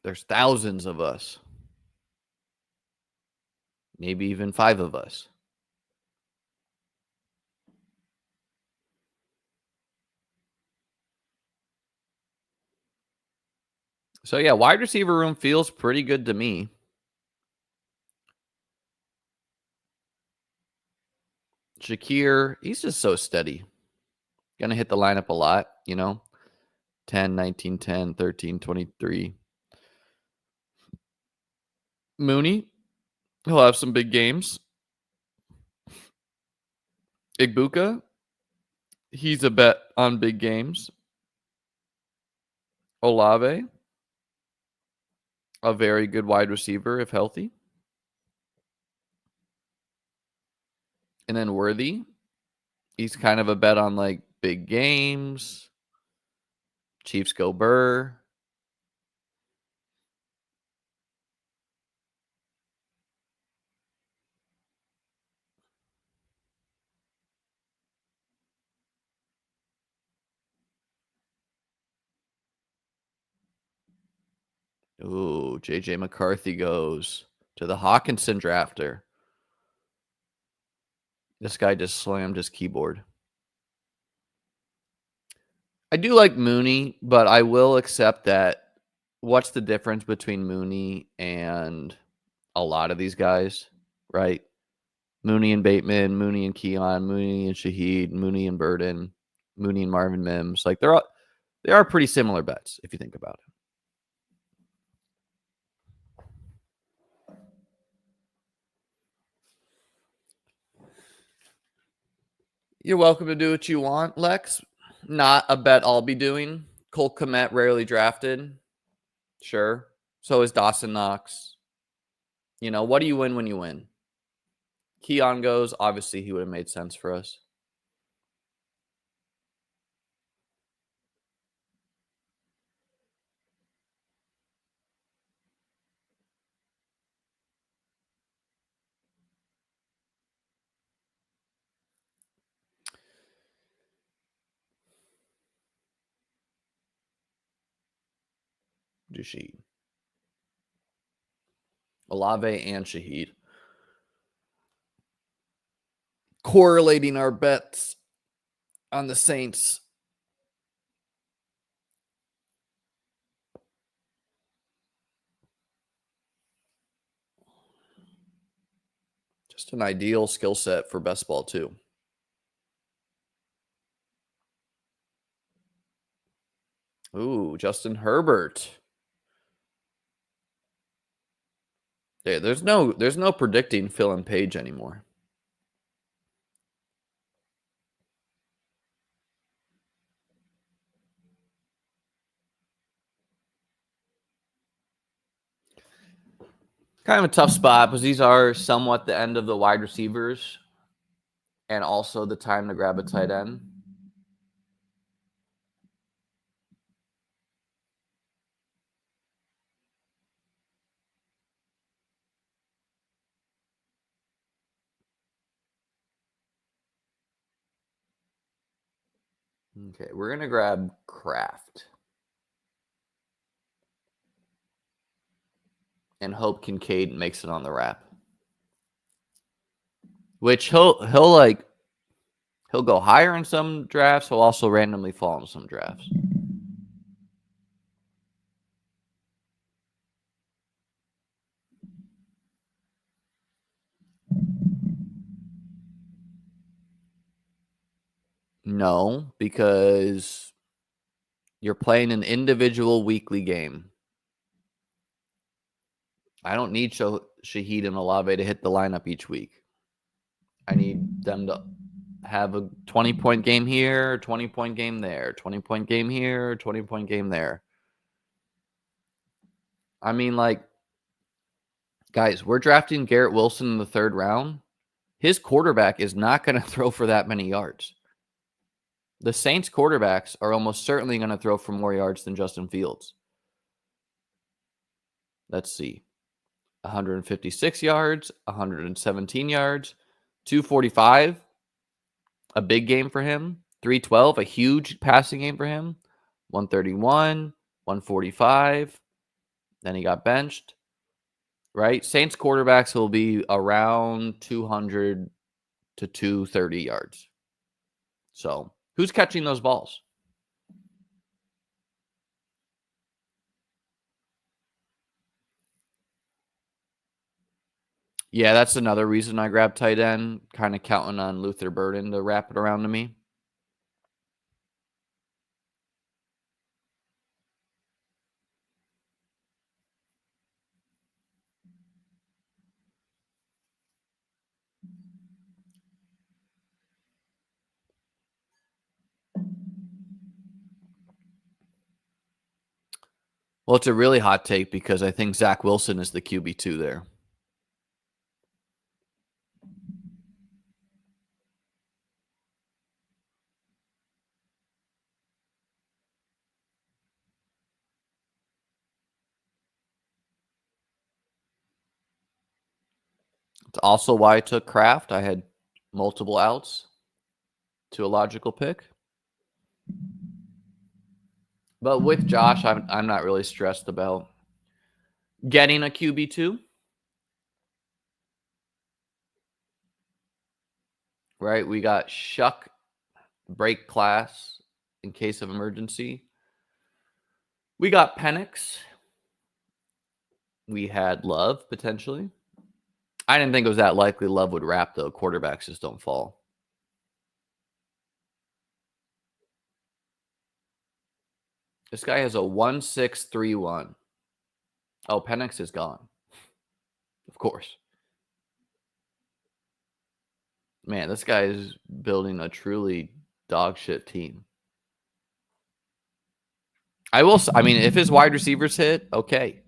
There's thousands of us. Maybe even 5 of us. So, yeah, wide receiver room feels pretty good to me. Shakir, he's just so steady. Gonna hit the lineup a lot, 10, 19, 10, 13, 23. Mooney, he'll have some big games. Igbuka, he's a bet on big games. Olave, a very good wide receiver if healthy. And then Worthy, he's kind of a bet on like big games. Chiefs go Burr. Ooh, JJ McCarthy goes to the Hawkinson drafter. This guy just slammed his keyboard. I do like Mooney, but I will accept that. What's the difference between Mooney and a lot of these guys, right? Mooney and Bateman, Mooney and Keon, Mooney and Shaheed, Mooney and Burden, Mooney and Marvin Mims. Like they are pretty similar bets if you think about it. You're welcome to do what you want, Lex. Not a bet I'll be doing. Cole Kmet rarely drafted. Sure. So is Dawson Knox. What do you win when you win? Keon goes. Obviously, he would have made sense for us. Shaheed. Olave and Shaheed. Correlating our bets on the Saints. Just an ideal skill set for best ball, too. Ooh, Justin Herbert. Yeah, there's no predicting Phil and Page anymore. Kind of a tough spot because these are somewhat the end of the wide receivers and also the time to grab a tight end. Okay, we're going to grab Kraft. And hope Kincaid makes it on the wrap. Which he'll go higher in some drafts. He'll also randomly fall in some drafts. No, because you're playing an individual weekly game. I don't need Shaheed and Olave to hit the lineup each week. I need them to have a 20-point game here, 20-point game there, 20-point game here, 20-point game there. I mean, like, guys, we're drafting Garrett Wilson in the 3rd round. His quarterback is not going to throw for that many yards. The Saints quarterbacks are almost certainly going to throw for more yards than Justin Fields. Let's see. 156 yards, 117 yards, 245, a big game for him. 312, a huge passing game for him. 131, 145. Then he got benched. Right? Saints quarterbacks will be around 200 to 230 yards. So, who's catching those balls? Yeah, that's another reason I grabbed tight end, kind of counting on Luther Burden to wrap it around to me. Well, it's a really hot take because I think Zach Wilson is the QB2 there. It's also why I took Kraft. I had multiple outs to a logical pick. But with Josh, I'm not really stressed about getting a QB2. Right? We got Shuck break class in case of emergency. We got Penix. We had Love potentially. I didn't think it was that likely Love would wrap, though. Quarterbacks just don't fall. This guy has a 1.631. Oh, Penix is gone. Of course. Man, this guy is building a truly dog shit team. I mean, if his wide receivers hit, okay.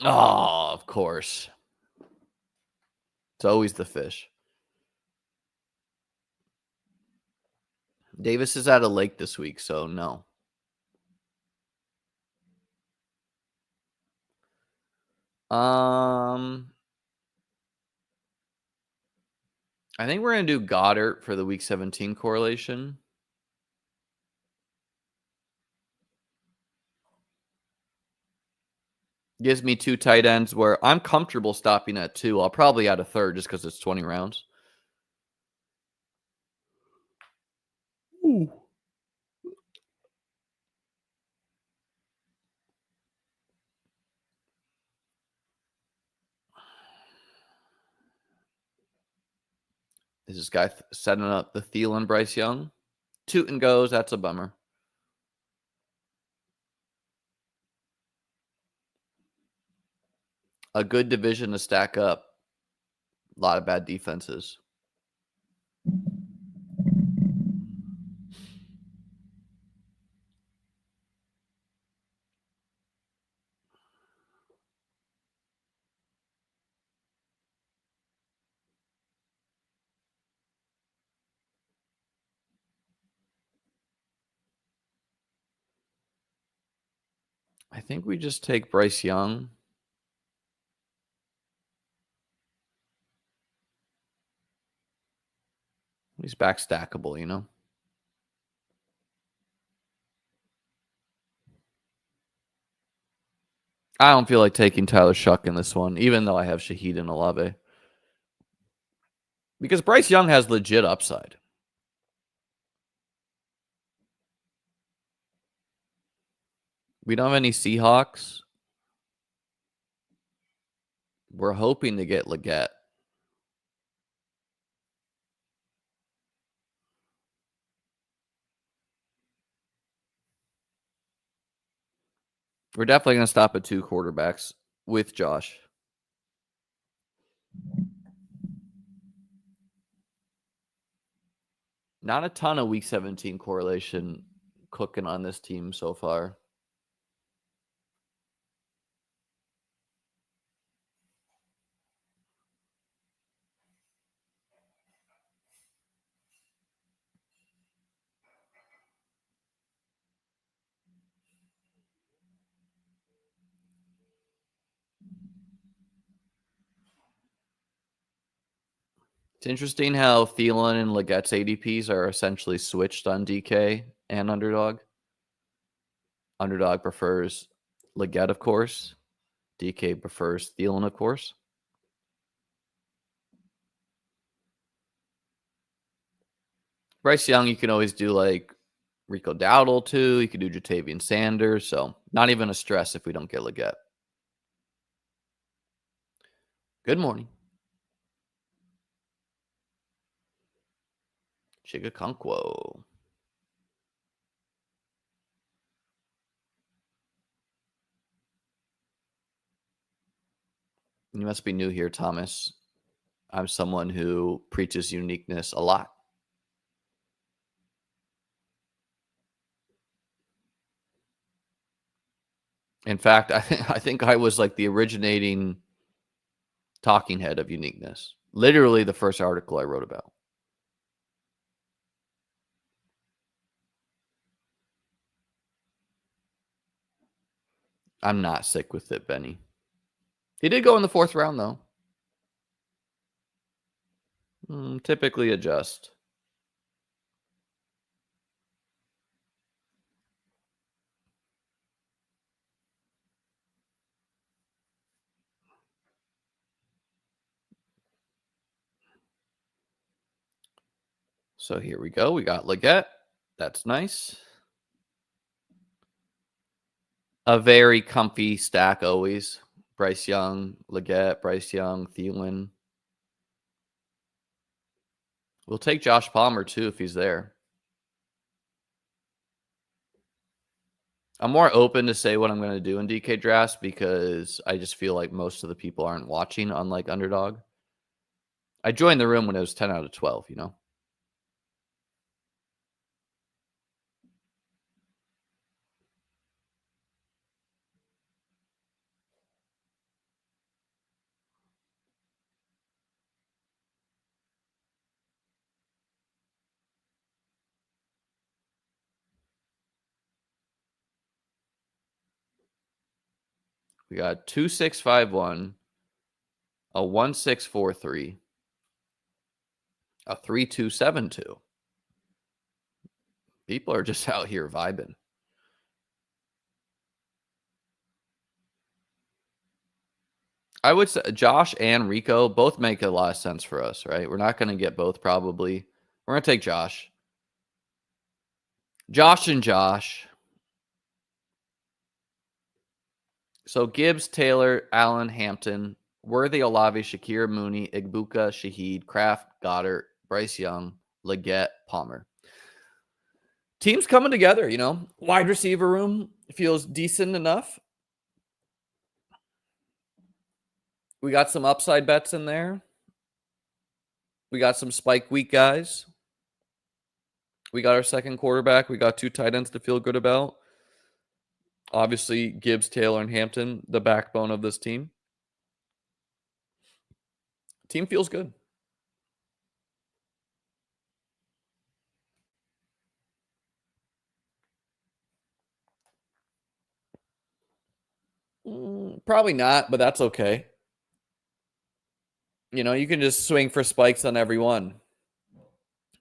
Oh, of course. It's always the fish. Davis is at a lake this week, so no. I think we're going to do Goddard for the week 17 correlation. Gives me 2 tight ends where I'm comfortable stopping at 2. I'll probably add a third just because it's 20 rounds. Ooh. This guy setting up the Thielen Bryce Young. Toot and goes. That's a bummer. A good division to stack up. A lot of bad defenses. I think we just take Bryce Young. He's back stackable, you know? I don't feel like taking Tyler Shuck in this one, even though I have Shaheed and Olave. Because Bryce Young has legit upside. We don't have any Seahawks. We're hoping to get Leggett. We're definitely going to stop at 2 quarterbacks with Josh. Not a ton of week 17 correlation cooking on this team so far. It's interesting how Thielen and Legette's ADPs are essentially switched on DK and Underdog. Underdog prefers Legette, of course. DK prefers Thielen, of course. Bryce Young, you can always do like Rico Dowdle too. You could do Jatavian Sanders. So not even a stress if we don't get Legette. Good morning. Chigakonkwo. You must be new here, Thomas. I'm someone who preaches uniqueness a lot. In fact, I think I was like the originating talking head of uniqueness. Literally the first article I wrote about. I'm not sick with it, Benny. He did go in the 4th round, though. Typically adjust. So here we go. We got Legette. That's nice. A very comfy stack always. Bryce Young, Legette, Bryce Young, Thielen. We'll take Josh Palmer, too, if he's there. I'm more open to say what I'm going to do in DK drafts because I just feel like most of the people aren't watching, unlike Underdog. I joined the room when it was 10 out of 12, you know? We got 2651, a 1643, a 3272. People are just out here vibing. I would say Josh and Rico both make a lot of sense for us, right? We're not going to get both probably. We're going to take Josh. Josh and Josh. So Gibbs, Taylor, Allen, Hampton, Worthy, Olave, Shakir, Mooney, Igbuka, Shaheed, Kraft, Goddard, Bryce Young, Legette, Palmer. Team's coming together, you know. Wide receiver room feels decent enough. We got some upside bets in there. We got some spike week guys. We got our second quarterback. We got 2 tight ends to feel good about. Obviously, Gibbs, Taylor, and Hampton, the backbone of this team. Team feels good. Probably not, but that's okay. You know, you can just swing for spikes on every one,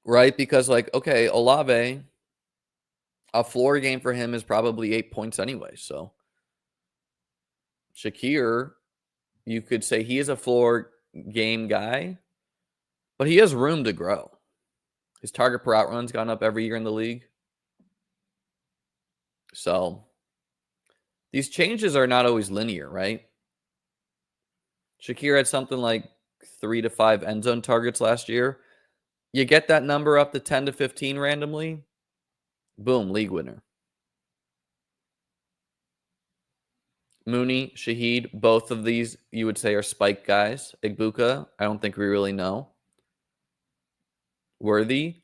right? Because, like, okay, Olave, a floor game for him is probably 8 points anyway. So, Shakir, you could say he is a floor game guy, but he has room to grow. His target per out run's gone up every year in the league. So, these changes are not always linear, right? Shakir had something like 3 to 5 end zone targets last year. You get that number up to 10 to 15 randomly, boom, league winner. Mooney, Shaheed, both of these you would say are spike guys. Igbuka, I don't think we really know. Worthy,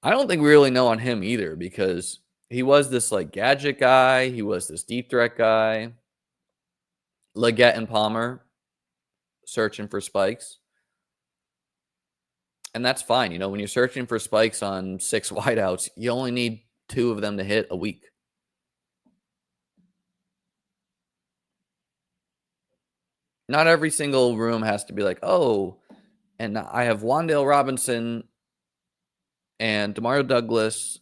I don't think we really know on him either because He was this like gadget guy. He was this deep threat guy. Leggett and Palmer searching for spikes. And that's fine. You know, when you're searching for spikes on 6 wideouts, you only need 2 of them to hit a week. Not every single room has to be like, oh, and I have Wandale Robinson and DeMario Douglas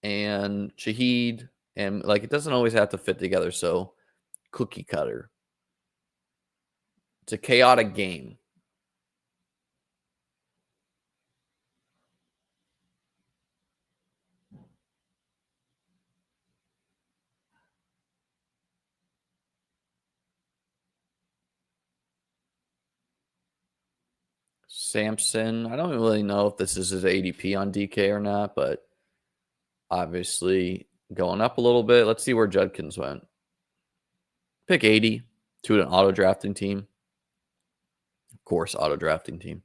and Shaheed. And like, it doesn't always have to fit together. So cookie cutter. It's a chaotic game. Sampson, I don't really know if this is his ADP on DK or not, but obviously going up a little bit. Let's see where Judkins went. Pick 80 to an auto drafting team. Of course, auto drafting team.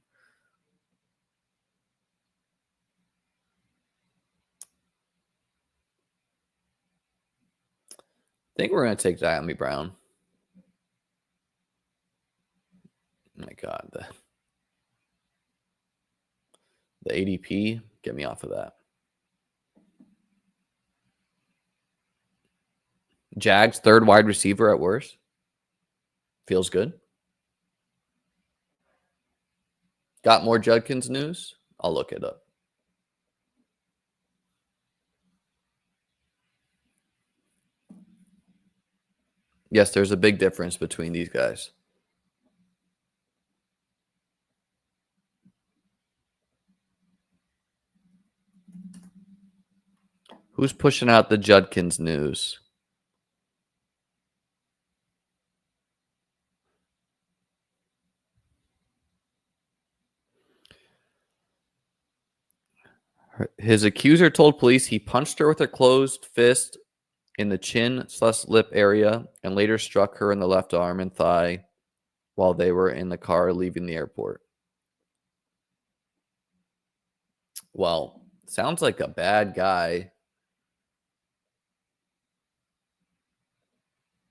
I think we're going to take Diami Brown. Oh my God. The ADP, get me off of that. Jags, third wide receiver at worst. Feels good. Got more Judkins news? I'll look it up. Yes, there's a big difference between these guys. Who's pushing out the Judkins news? His accuser told police he punched her with a closed fist in the chin/lip area and later struck her in the left arm and thigh while they were in the car leaving the airport. Well, sounds like a bad guy.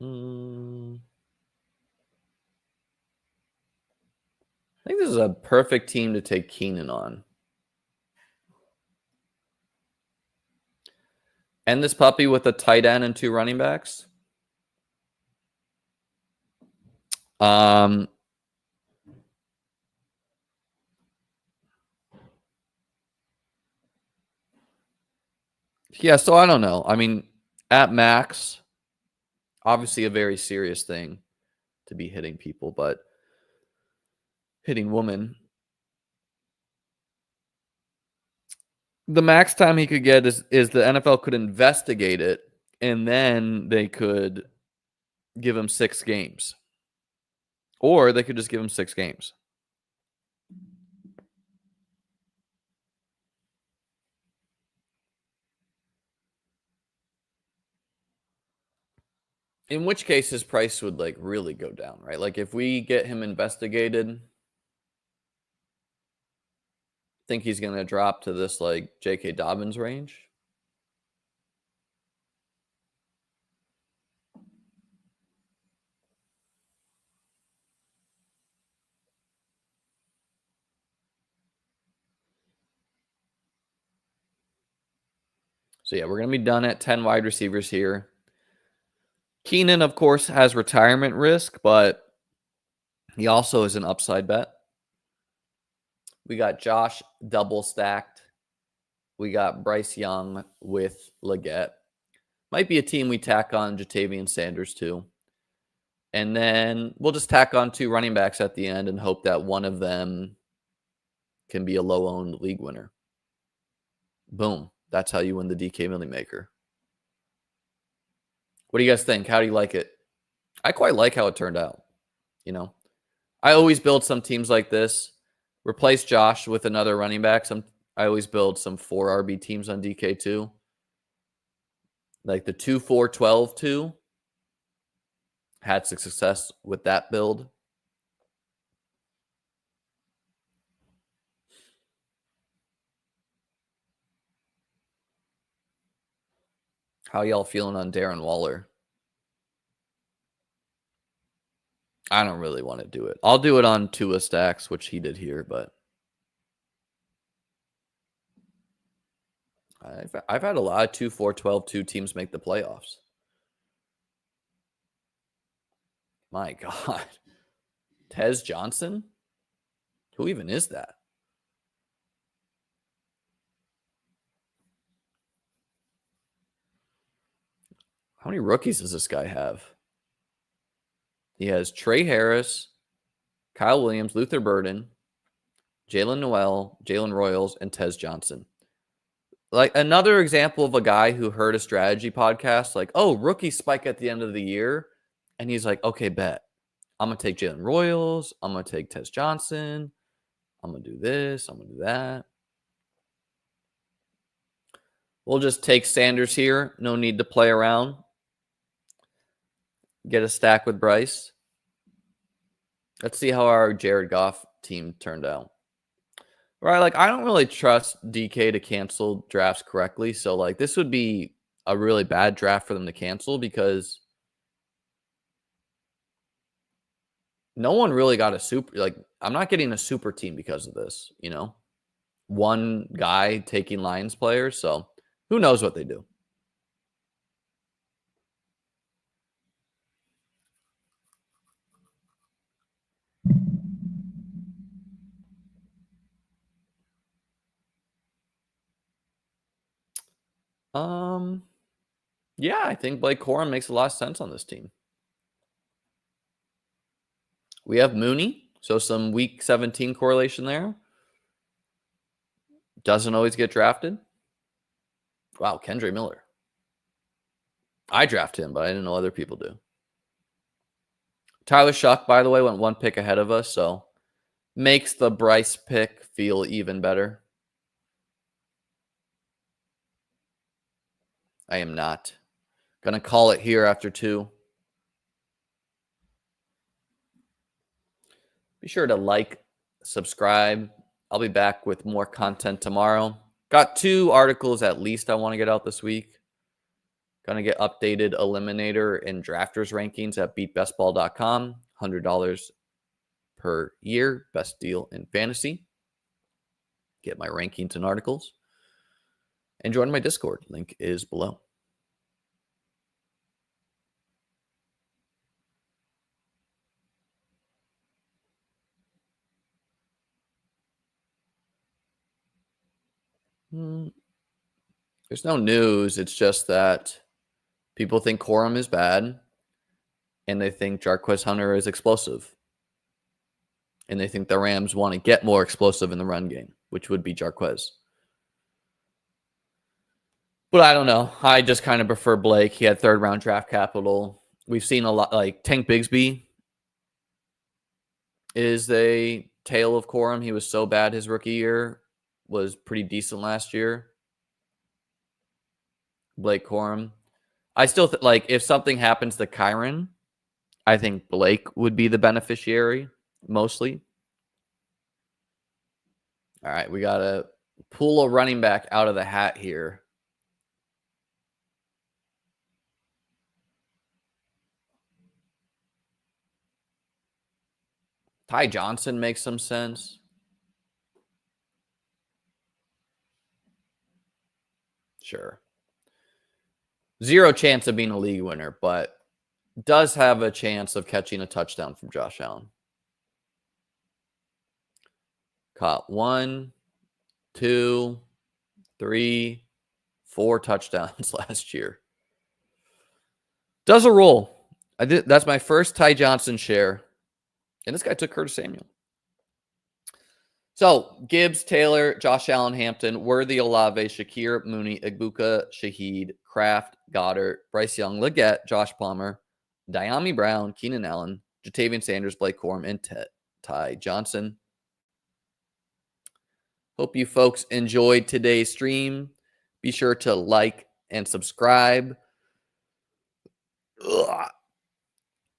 I think this is a perfect team to take Keenan on. And this puppy with a tight end and 2 running backs. Yeah, so I don't know. I mean, at max, obviously a very serious thing to be hitting people, but hitting women. The max time he could get is the NFL could investigate it, and then they could give him 6 games. Or they could just give him 6 games. In which case his price would like really go down, right? Like if we get him investigated, think he's going to drop to this like J.K. Dobbins range. So yeah, we're going to be done at 10 wide receivers here. Keenan, of course, has retirement risk, but he also is an upside bet. We got Josh double stacked. We got Bryce Young with Leggett. Might be a team we tack on Jatavian Sanders too. And then we'll just tack on 2 running backs at the end and hope that one of them can be a low-owned league winner. Boom. That's how you win the DK Millie Maker. What do you guys think? How do you like it? I quite like how it turned out. You know, I always build some teams like this. Replace Josh with another running back. I always build some 4 RB teams on DK too. Like the 2-4-12-2 had success with that build. How y'all feeling on Darren Waller? I don't really want to do it. I'll do it on Tua stacks, which he did here, but I've had a lot of 2-4-12-2 teams make the playoffs. My God. Tez Johnson? Who even is that? How many rookies does this guy have? He has Trey Harris, Kyle Williams, Luther Burden, Jalen Noel, Jalen Royals, and Tez Johnson. Like another example of a guy who heard a strategy podcast, like, oh, rookie spike at the end of the year. And he's like, okay, bet. I'm going to take Jalen Royals. I'm going to take Tez Johnson. I'm going to do this. I'm going to do that. We'll just take Sanders here. No need to play around. Get a stack with Bryce. Let's see how our Jared Goff team turned out. Right, like I don't really trust DK to cancel drafts correctly. So like this would be a really bad draft for them to cancel because no one really got a super, like I'm not getting a super team because of this, you know? One guy taking Lions players, so who knows what they do. Yeah, I think Blake Corum makes a lot of sense on this team. We have Mooney, so some week 17 correlation there. Doesn't always get drafted. Wow, Kendre Miller. I draft him, but I didn't know other people do. Tyler Shuck, by the way, went one pick ahead of us, so makes the Bryce pick feel even better. I am not going to call it here after 2. Be sure to like, subscribe. I'll be back with more content tomorrow. Got 2 articles at least I want to get out this week. Going to get updated eliminator and drafters rankings at beatbestball.com. $100 per year. Best deal in fantasy. Get my rankings and articles. And join my Discord. Link is below. There's no news. It's just that people think Corum is bad, and they think Jarquez Hunter is explosive. And they think the Rams want to get more explosive in the run game, which would be Jarquez. But I don't know. I just kind of prefer Blake. He had 3rd-round draft capital. We've seen a lot, like Tank Bigsby is a tale of Corum. He was so bad his rookie year, was pretty decent last year. Blake Corum. I still like if something happens to Kyron, I think Blake would be the beneficiary mostly. All right, we got to pull a running back out of the hat here. Ty Johnson makes some sense. Sure. 0 chance of being a league winner, but does have a chance of catching a touchdown from Josh Allen. Caught 1, 2, 3, 4 touchdowns last year. Does a roll. That's my first Ty Johnson share. And this guy took Curtis Samuel. So, Gibbs, Taylor, Josh Allen, Hampton, Worthy, Olave, Shakir, Mooney, Igbuka, Shaheed, Kraft, Goddard, Bryce Young, Leggett, Josh Palmer, Diami Brown, Keenan Allen, Jatavian Sanders, Blake Corum, and Ty Johnson. Hope you folks enjoyed today's stream. Be sure to like and subscribe.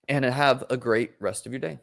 And have a great rest of your day.